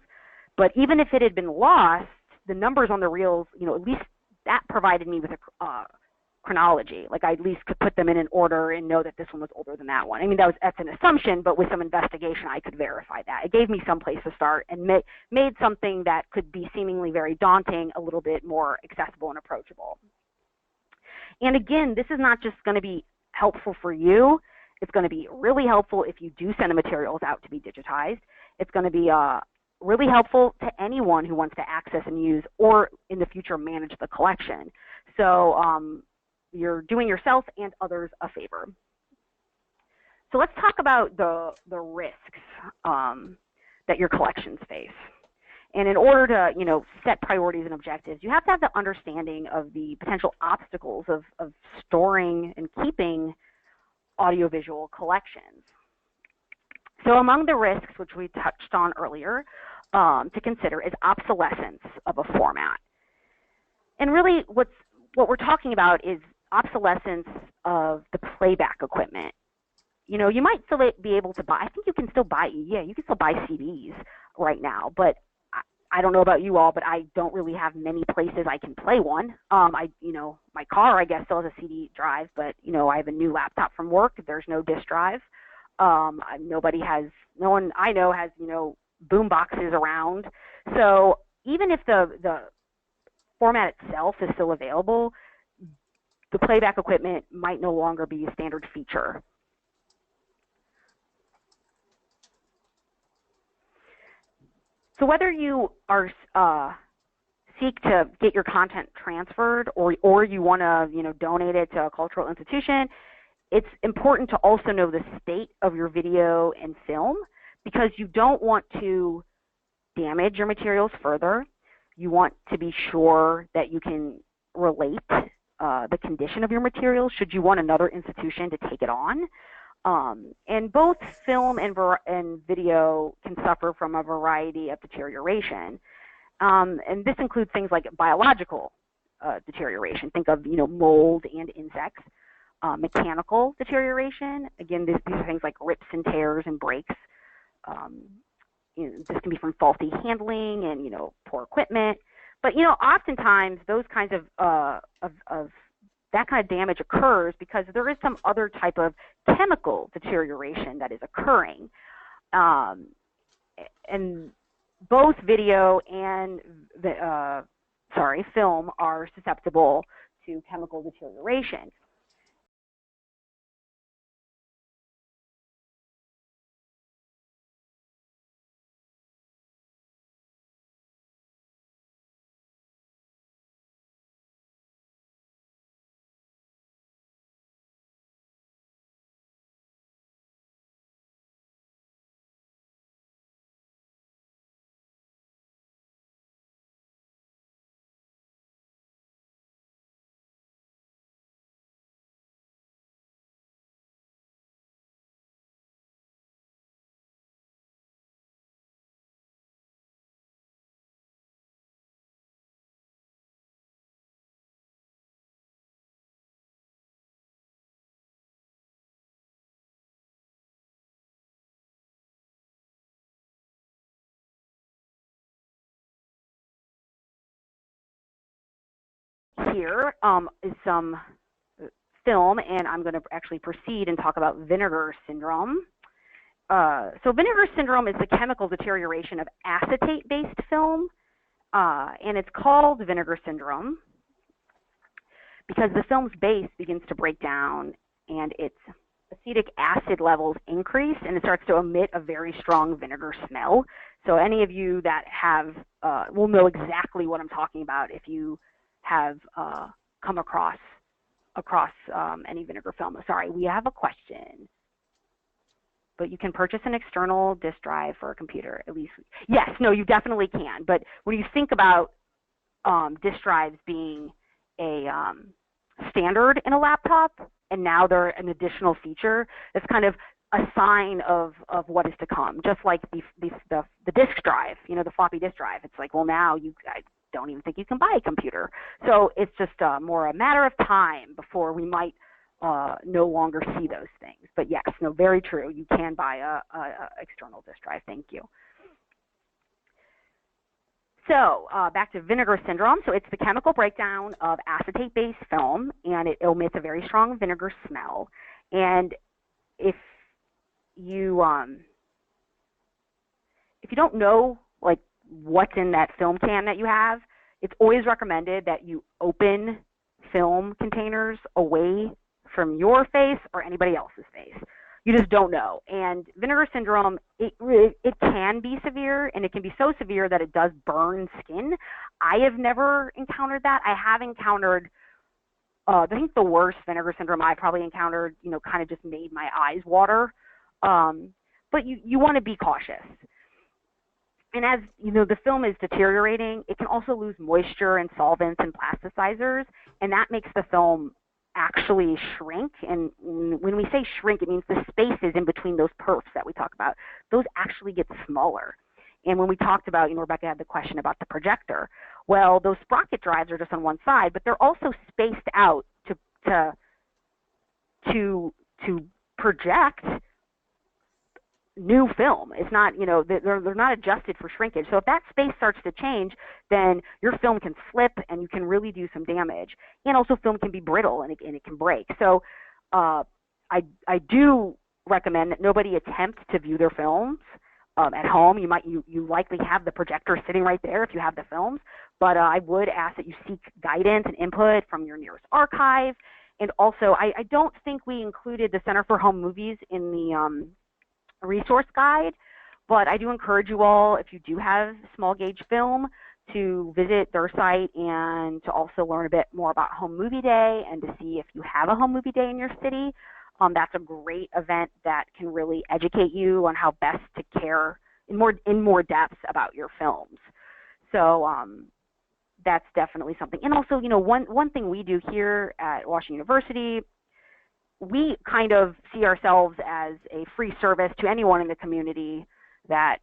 But even if it had been lost, the numbers on the reels, at least that provided me with a chronology. I at least could put them in an order and know that this one was older than that one. I mean, that's an assumption, but with some investigation, I could verify that. It gave me some place to start and made something that could be seemingly very daunting a little bit more accessible and approachable. And again, this is not just going to be helpful for you. It's going to be really helpful if you do send the materials out to be digitized. It's going to be really helpful to anyone who wants to access and use or in the future manage the collection. So you're doing yourself and others a favor. So let's talk about the risks that your collections face. And in order to set priorities and objectives, you have to have the understanding of the potential obstacles of storing and keeping audiovisual collections. So among the risks, which we touched on earlier, to consider is obsolescence of a format. And really what we're talking about is obsolescence of the playback equipment. You might still be able to buy, I think you can still buy, you can still buy CDs right now, but I don't know about you all, but I don't really have many places I can play one. My car, I guess, still has a CD drive, but, I have a new laptop from work. There's no disk drive. No one I know has, boom boxes around. So even if the format itself is still available, the playback equipment might no longer be a standard feature. So whether you are seek to get your content transferred or you want to donate it to a cultural institution, it's important to also know the state of your video and film, because you don't want to damage your materials further. You want to be sure that you can relate the condition of your materials should you want another institution to take it on. And both film and video can suffer from a variety of deterioration. And this includes things like biological deterioration. Think of mold and insects. Mechanical deterioration. Again, these are things like rips and tears and breaks. This can be from faulty handling and poor equipment. But oftentimes those kinds of that kind of damage occurs because there is some other type of chemical deterioration that is occurring. And both video and film are susceptible to chemical deterioration. here is some film, and I'm going to actually proceed and talk about Vinegar Syndrome. So Vinegar Syndrome is the chemical deterioration of acetate-based film, and it's called Vinegar Syndrome because the film's base begins to break down and its acetic acid levels increase, and it starts to emit a very strong vinegar smell. So any of you that have will know exactly what I'm talking about if you have come across any vinegar film. Sorry, we have a question. But you can purchase an external disk drive for a computer, at least. Yes, no, you definitely can. But when you think about disk drives being a standard in a laptop, and now they're an additional feature, it's kind of a sign of what is to come. Just like the disk drive, the floppy disk drive. It's like, well, now I don't even think you can buy a computer. So it's just more a matter of time before we might no longer see those things. But yes, no, very true. You can buy a external disk drive. Thank you. So back to Vinegar Syndrome. So it's the chemical breakdown of acetate-based film, and it emits a very strong vinegar smell. And if you don't know like what's in that film can that you have, it's always recommended that you open film containers away from your face or anybody else's face. You just don't know. And Vinegar Syndrome, it can be severe, and it can be so severe that it does burn skin. I have never encountered that. I have encountered, I think the worst Vinegar Syndrome I probably encountered, kind of just made my eyes water. But you want to be cautious. And as the film is deteriorating, it can also lose moisture and solvents and plasticizers, and that makes the film actually shrink. And when we say shrink, it means the spaces in between those perfs that we talk about, those actually get smaller. And when we talked about, Rebecca had the question about the projector. Well, those sprocket drives are just on one side, but they're also spaced out to project new film. It's not, they're not adjusted for shrinkage. So if that space starts to change, then your film can slip and you can really do some damage. And also film can be brittle and it can break. So I do recommend that nobody attempt to view their films at home. You likely have the projector sitting right there if you have the films, but I would ask that you seek guidance and input from your nearest archive. And also, I don't think we included the Center for Home Movies in the resource guide, but I do encourage you all, if you do have small gauge film, to visit their site and to also learn a bit more about Home Movie Day and to see if you have a Home Movie Day in your city. That's a great event that can really educate you on how best to care in more depth about your films. So that's definitely something. And also, one thing we do here at Washington University, we kind of see ourselves as a free service to anyone in the community that,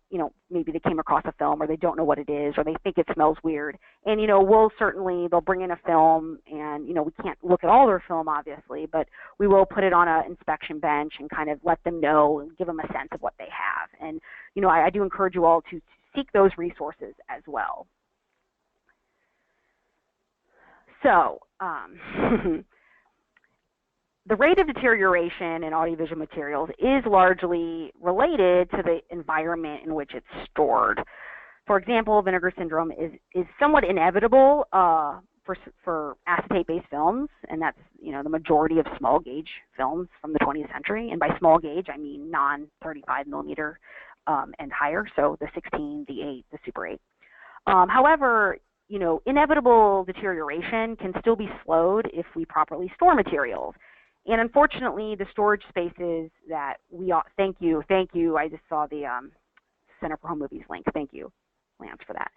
maybe they came across a film or they don't know what it is or they think it smells weird. And, they'll bring in a film and, we can't look at all their film, obviously, but we will put it on an inspection bench and kind of let them know and give them a sense of what they have. And, I do encourage you all to seek those resources as well. So, the rate of deterioration in audiovisual materials is largely related to the environment in which it's stored. For example, Vinegar Syndrome is somewhat inevitable for acetate-based films, and that's the majority of small gauge films from the 20th century. And by small gauge, I mean non-35 millimeter and higher, so the 16, the 8, the Super 8. However, inevitable deterioration can still be slowed if we properly store materials. And unfortunately, the storage spaces that thank you. I just saw the Center for Home Movies link. Thank you, Lance, for that.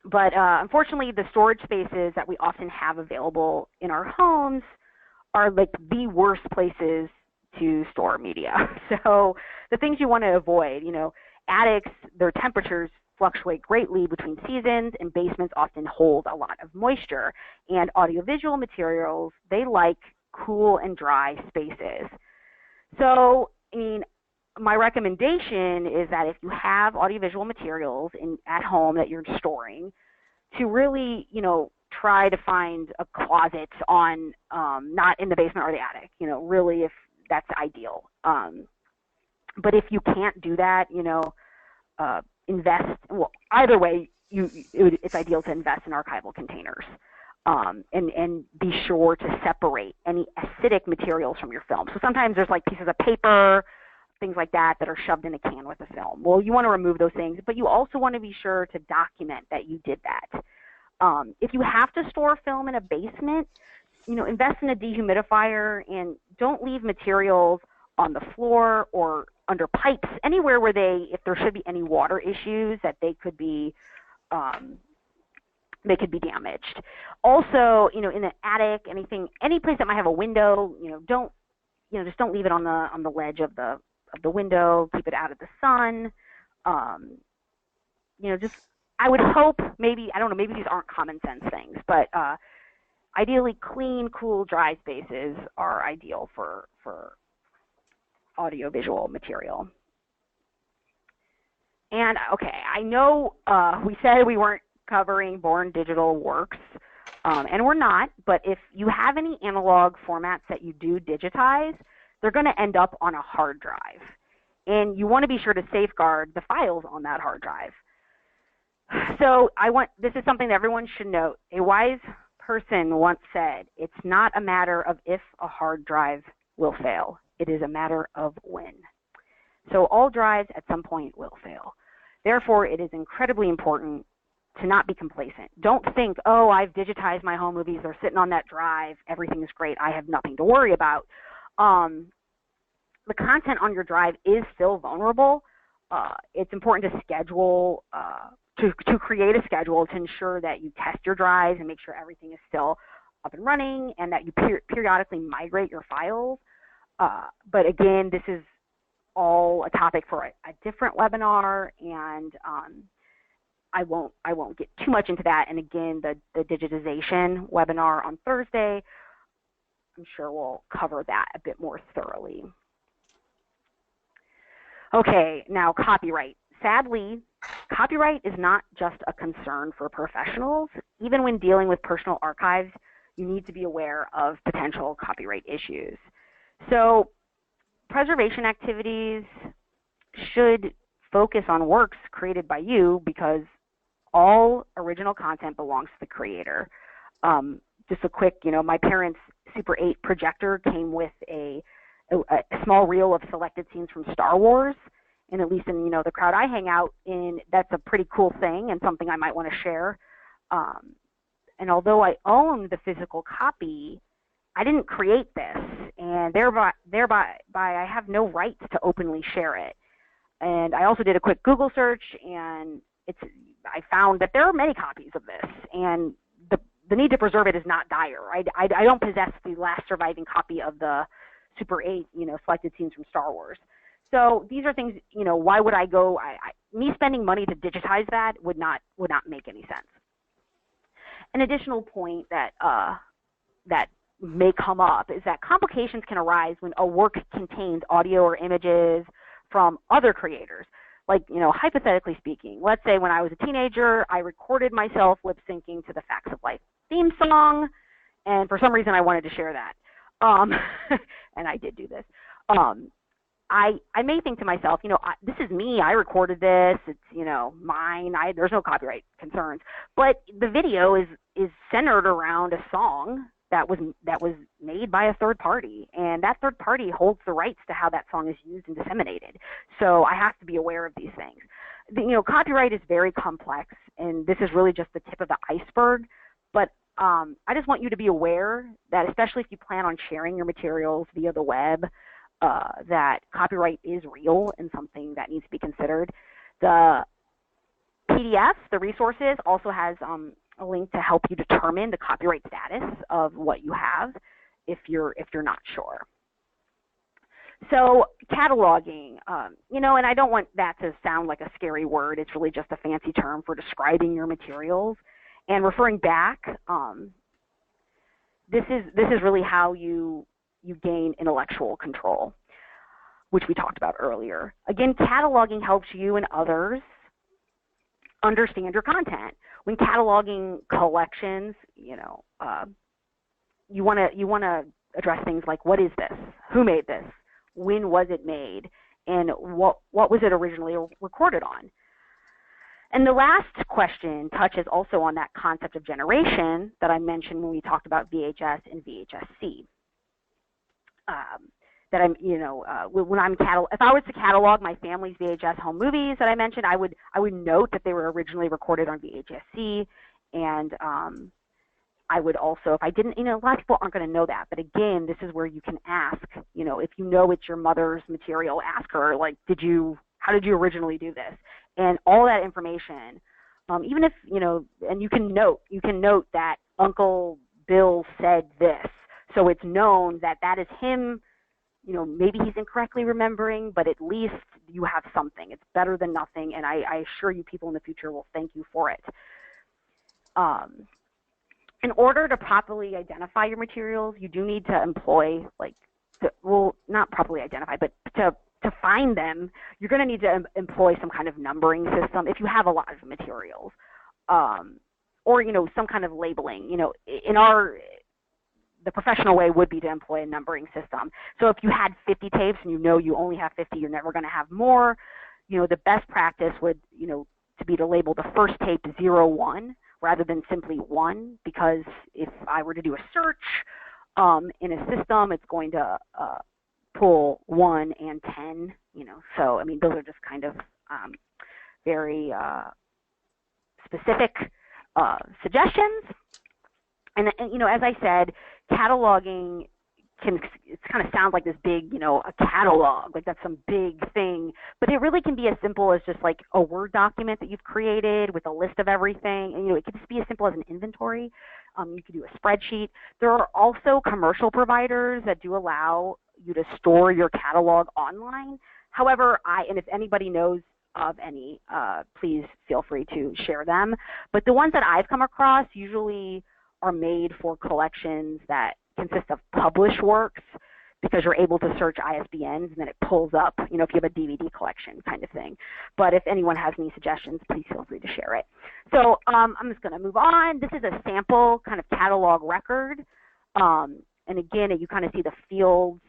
But unfortunately, the storage spaces that we often have available in our homes are like the worst places to store media. So the things you want to avoid, attics, their temperatures fluctuate greatly between seasons, and basements often hold a lot of moisture. And audiovisual materials, they like cool and dry spaces. So, my recommendation is that if you have audiovisual materials at home that you're storing, to really, try to find a closet on, not in the basement or the attic, you know, really if that's ideal. But if you can't do that, you know, invest, well, either way, it's ideal to invest in archival containers. And be sure to separate any acidic materials from your film. So sometimes there's like pieces of paper, things like that are shoved in a can with the film. Well, you want to remove those things, but you also want to be sure to document that you did that. If you have to store film in a basement, you know, invest in a dehumidifier and don't leave materials on the floor or under pipes, anywhere where if there should be any water issues, that they could be damaged. Also, you know, in the attic, any place that might have a window, you know, just don't leave it on the ledge of the window. Keep it out of the sun. You know, just, I would hope, maybe, I don't know, maybe these aren't common sense things, but ideally clean, cool, dry spaces are ideal for audiovisual material. And okay, I know we said we weren't covering born digital works, and we're not, but if you have any analog formats that you do digitize, they're going to end up on a hard drive. And you want to be sure to safeguard the files on that hard drive. So this is something that everyone should note. A wise person once said, it's not a matter of if a hard drive will fail. It is a matter of when. So all drives at some point will fail. Therefore, it is incredibly important to not be complacent. Don't think, oh, I've digitized my home movies. They're sitting on that drive. Everything is great. I have nothing to worry about. The content on your drive is still vulnerable. It's important to schedule, to create a schedule to ensure that you test your drives and make sure everything is still up and running, and that you periodically migrate your files. But again, this is all a topic for a different webinar, and I won't get too much into that. And again, the digitization webinar on Thursday, I'm sure we'll cover that a bit more thoroughly. Okay, now copyright. Sadly, copyright is not just a concern for professionals. Even when dealing with personal archives, you need to be aware of potential copyright issues. So preservation activities should focus on works created by you, because all original content belongs to the creator. Just a quick, you know, my parents' Super 8 projector came with a small reel of selected scenes from Star Wars, and at least in, you know, the crowd I hang out in, that's a pretty cool thing and something I might want to share. And although I own the physical copy, I didn't create this, and thereby I have no rights to openly share it. And I also did a quick Google search, and I found that there are many copies of this, and the need to preserve it is not dire. I don't possess the last surviving copy of the Super 8, you know, selected scenes from Star Wars. So these are things, you know, why would I go? Me spending money to digitize that would not make any sense. An additional point that may come up is that complications can arise when a work contains audio or images from other creators. Like, you know, hypothetically speaking, let's say when I was a teenager, I recorded myself lip syncing to the Facts of Life theme song, and for some reason I wanted to share that. And I did do this. I may think to myself, you know, this is me. I recorded this. It's, you know, mine. There's no copyright concerns. But the video is centered around a song that was made by a third party, and that third party holds the rights to how that song is used and disseminated. So I have to be aware of these things. You know, copyright is very complex, and this is really just the tip of the iceberg. But I just want you to be aware that, especially if you plan on sharing your materials via the web, that copyright is real and something that needs to be considered. The PDF, the resources, also has a link to help you determine the copyright status of what you have if you're not sure. So cataloging, you know, and I don't want that to sound like a scary word. It's really just a fancy term for describing your materials and referring back. This is really how you gain intellectual control, which we talked about earlier. Again, cataloging helps you and others understand your content. when cataloging collections, you want to address things like, what is this? Who made this? When was it made? And what was it originally recorded on? And the last question touches also on that concept of generation that I mentioned when we talked about VHS and VHS-C. That I'm, when I'm if I was to catalog my family's VHS home movies that I mentioned, I would note that they were originally recorded on VHS-C, and I would also, if I didn't, a lot of people aren't going to know that, but again, this is where you can ask, if you know it's your mother's material, ask her, like, how did you originally do this? And all that information, even if, and you can note that Uncle Bill said this, so it's known that that is him. Maybe he's incorrectly remembering, but at least you have something. It's better than nothing, and I assure you people in the future will thank you for it. In order to properly identify your materials, you do need to employ, not properly identify, but to find them, you're going to need to employ some kind of numbering system if you have a lot of materials, or, some kind of labeling. The professional way would be to employ a numbering system. So if you had 50 tapes and you only have 50, you're never going to have more, the best practice would, to label the first tape 01 rather than simply 1, because if I were to do a search in a system, it's going to pull 1 and 10, So, those are just kind of very specific suggestions. And, as I said, cataloging it kind of sounds like this big, a catalog, like that's some big thing, but it really can be as simple as just like a Word document that you've created with a list of everything. And, it could just be as simple as an inventory. You could do a spreadsheet. There are also commercial providers that do allow you to store your catalog online. However, and if anybody knows of any, please feel free to share them. But the ones that I've come across usually are made for collections that consist of published works, because you're able to search ISBNs and then it pulls up, if you have a DVD collection kind of thing. But if anyone has any suggestions, please feel free to share it. So I'm just going to move on. This is a sample kind of catalog record. And again, you kind of see the fields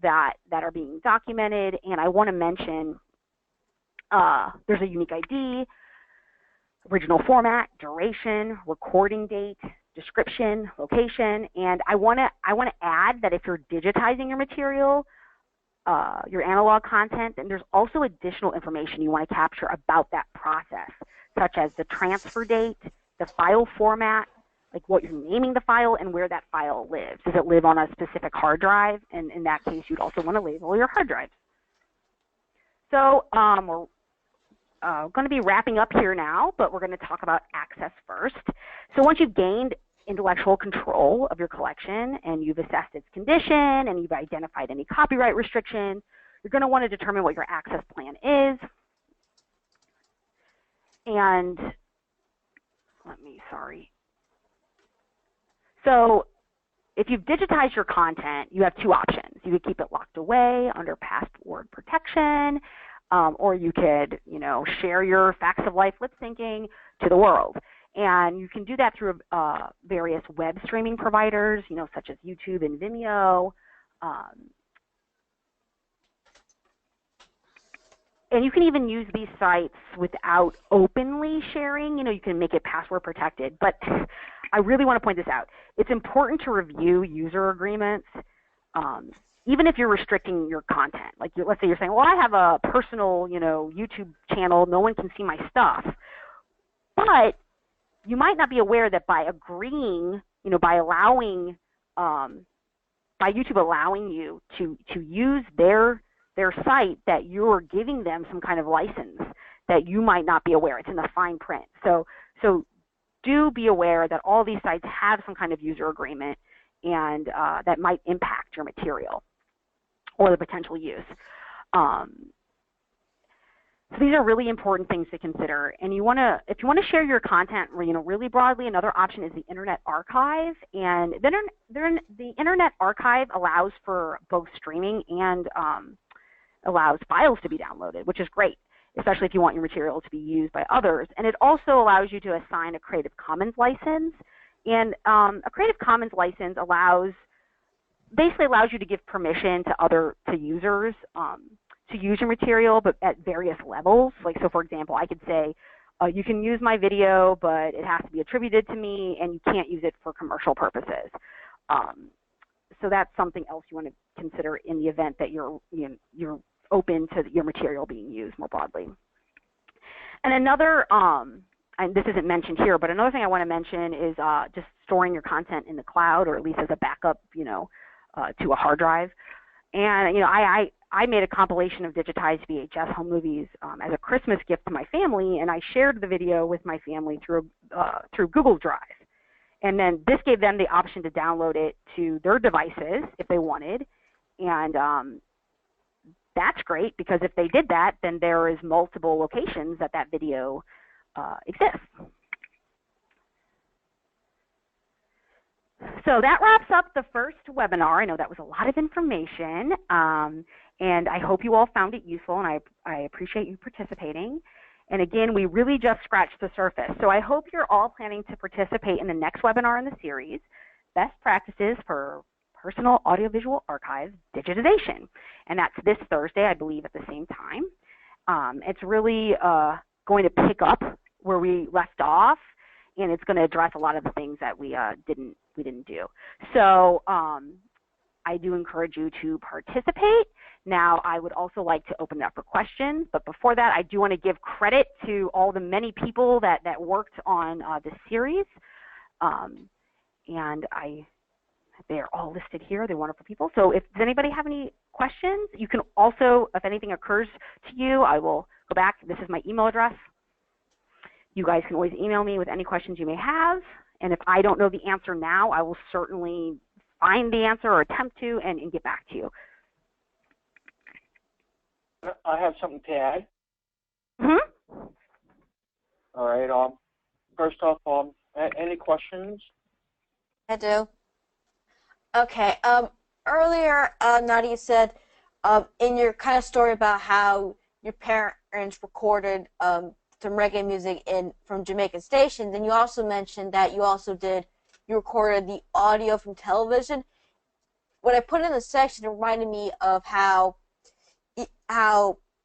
that are being documented. And I want to mention there's a unique ID, original format, duration, recording date, description, location, and I want to add that if you're digitizing your material, your analog content, then there's also additional information you want to capture about that process, such as the transfer date, the file format, like what you're naming the file and where that file lives. Does it live on a specific hard drive? And in that case, you'd also want to label your hard drives. So we're going to be wrapping up here now, but we're going to talk about access first. So once you've gained intellectual control of your collection and you've assessed its condition and you've identified any copyright restrictions, you're going to want to determine what your access plan is. And so if you've digitized your content, you have two options. You could keep it locked away under password protection, or you could, share your facts of life lip syncing to the world. And you can do that through various web streaming providers, such as YouTube and Vimeo. And you can even use these sites without openly sharing. You can make it password protected. But I really want to point this out. It's important to review user agreements, even if you're restricting your content. Like, let's say you're saying, well, I have a personal, YouTube channel. No one can see my stuff. But you might not be aware that by agreeing, by allowing, by YouTube allowing you to use their site, that you're giving them some kind of license that you might not be aware. It's in the fine print. So do be aware that all these sites have some kind of user agreement, and that might impact your material or the potential use. So these are really important things to consider. And if you want to share your content, really broadly, another option is the Internet Archive. And the Internet Archive allows for both streaming and allows files to be downloaded, which is great. especially if you want your material to be used by others. And it also allows you to assign a Creative Commons license. And a Creative Commons license basically allows you to give permission to users to use your material, but at various levels. Like, so for example, I could say, you can use my video, but it has to be attributed to me, and you can't use it for commercial purposes. So that's something else you want to consider in the event that you're open to your material being used more broadly. And another, and this isn't mentioned here, but another thing I want to mention is just storing your content in the cloud, or at least as a backup, to a hard drive. And I made a compilation of digitized VHS home movies as a Christmas gift to my family, and I shared the video with my family through Google Drive. And then this gave them the option to download it to their devices if they wanted. And that's great, because if they did that, then there is multiple locations that video exists. So that wraps up the first webinar. I know that was a lot of information, and I hope you all found it useful, and I appreciate you participating. And again, we really just scratched the surface. So I hope you're all planning to participate in the next webinar in the series, Best Practices for Personal Audiovisual Archive Digitization. And that's this Thursday, I believe, at the same time. It's really going to pick up where we left off, and it's going to address a lot of the things that we didn't do. So I do encourage you to participate. Now, I would also like to open it up for questions, but before that, I do want to give credit to all the many people that worked on this series, and they're all listed here. They're wonderful people. So if does anybody have any questions, you can also, if anything occurs to you, I will go back. This is my email address. You guys can always email me with any questions you may have, and if I don't know the answer now, I will certainly find the answer or attempt to and get back to you.
I have something to add.
Mm-hmm.
All right. First off, any questions?
I do. Okay. Earlier, Nadia said in your kind of story about how your parents recorded some reggae music from Jamaican stations, and you also mentioned that you recorded the audio from television. When I put it in the section, it reminded me of how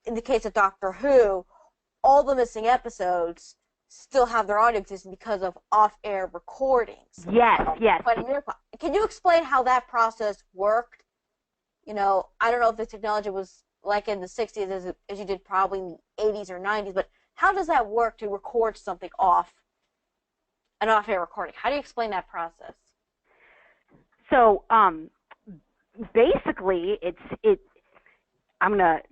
in the case of Doctor Who, all the missing episodes still have their audio existing because of off-air recordings.
Yes, yes.
Can you explain how that process worked? I don't know if the technology was like in the 60s as you did probably in the 80s or 90s, but how does that work to record something an off-air recording? How do you explain that process?
So basically, it's not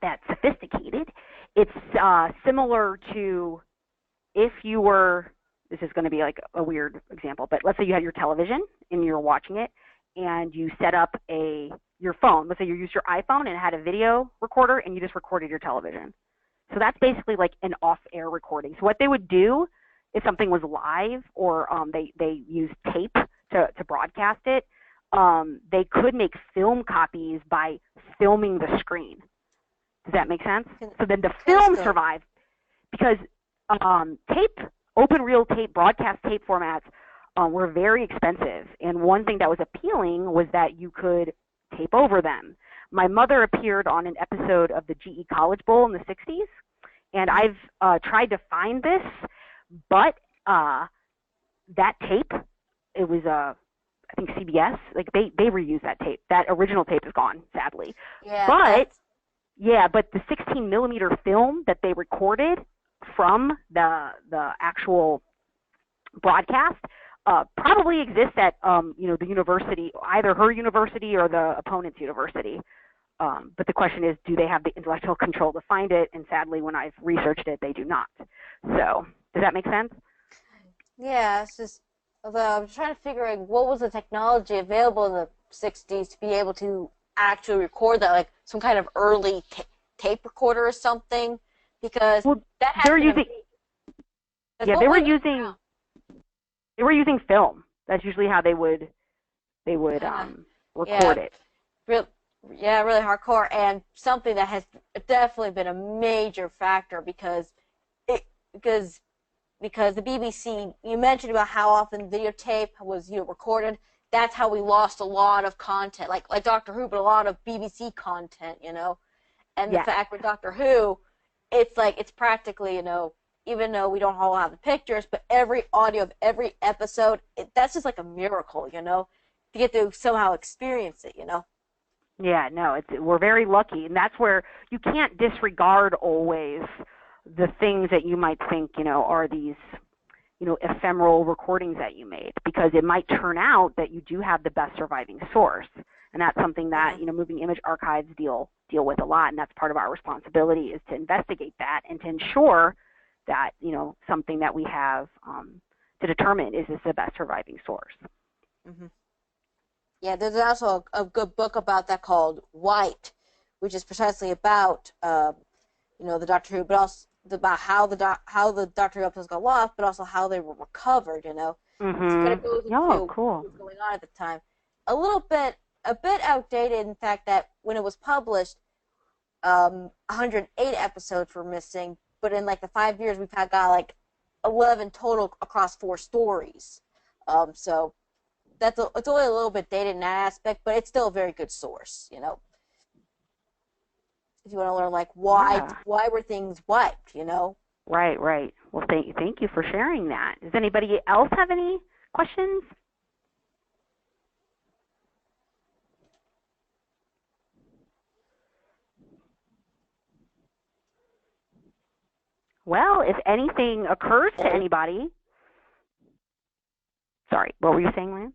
that sophisticated. It's similar to if you were, this is going to be like a weird example, but let's say you had your television and you're watching it, and you set up your phone. Let's say you used your iPhone and it had a video recorder, and you just recorded your television. So that's basically like an off-air recording. So what they would do if something was live, or they used tape to broadcast it, they could make film copies by filming the screen. Does that make sense? So then the film survived, because open reel tape, broadcast tape formats were very expensive. And one thing that was appealing was that you could tape over them. My mother appeared on an episode of the GE College Bowl in the 60s, and I've tried to find this, but that tape, it was I think CBS, like they reused that tape. That original tape is gone, sadly. Yeah, but the 16 millimeter film that they recorded from the actual broadcast probably exists at the university, either her university or the opponent's university. But the question is, do they have the intellectual control to find it? And sadly, when I've researched it, they do not. So does that make sense?
Yeah, it's just, although I'm trying to figure out what was the technology available in the 60s to be able to actually record that, like some kind of early tape recorder or something, because that has they were using film. That's usually how they would record it. Yeah, really hardcore, and something that has definitely been a major factor it because because the BBC, you mentioned about how often videotape was recorded. That's how we lost a lot of content, like Doctor Who, but a lot of BBC content, And the
Yes.
fact with Doctor Who, it's practically, even though we don't all have the pictures, but every audio of every episode, that's just like a miracle, to get to somehow experience it,
Yeah, no, we're very lucky, and that's where you can't disregard always the things that you might think, are these, ephemeral recordings that you made, because it might turn out that you do have the best surviving source, and that's something that moving image archives deal with a lot, and that's part of our responsibility is to investigate that and to ensure that something that we have to determine is this the best surviving source.
Mm-hmm. Yeah, there's also a good book about that called White, which is precisely about, the Doctor Who, but also about how the Doctor Who episodes got lost, but also how they were recovered.
Mm-hmm.
So it kind of goes into
cool.
what was going on at the time. A bit outdated in fact that when it was published, 108 episodes were missing, but in like the 5 years we've got like 11 total across 4 stories. So. It's only a little bit dated in that aspect, but it's still a very good source, If you want to learn, like, why were things wiped,
Right. Well, thank you for sharing that. Does anybody else have any questions? Well, if anything occurs to anybody, sorry, what were you saying, Lance?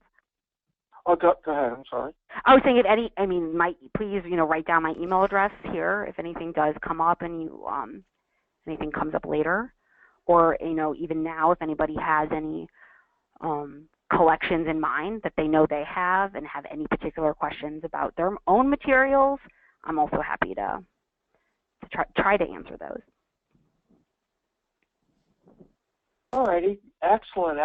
Oh, go ahead. I'm sorry.
I was saying please, write down my email address here if anything does come up and anything comes up later, or even now if anybody has any collections in mind that they know they have and have any particular questions about their own materials, I'm also happy to try to answer those.
All righty. Excellent.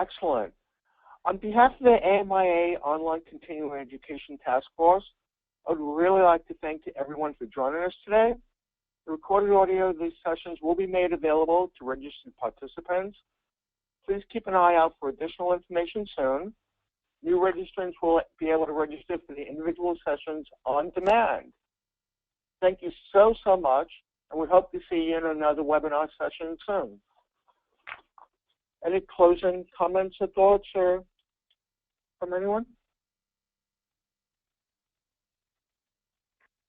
On behalf of the AMIA Online Continuing Education Task Force, I would really like to thank everyone for joining us today. The recorded audio of these sessions will be made available to registered participants. Please keep an eye out for additional information soon. New registrants will be able to register for the individual sessions on demand. Thank you so much, and we hope to see you in another webinar session soon. Any closing comments or thoughts from anyone?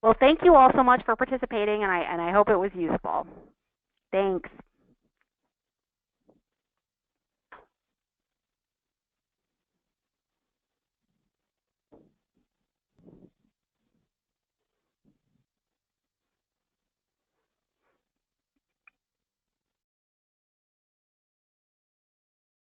Well, thank you all so much for participating, and I hope it was useful. Thanks.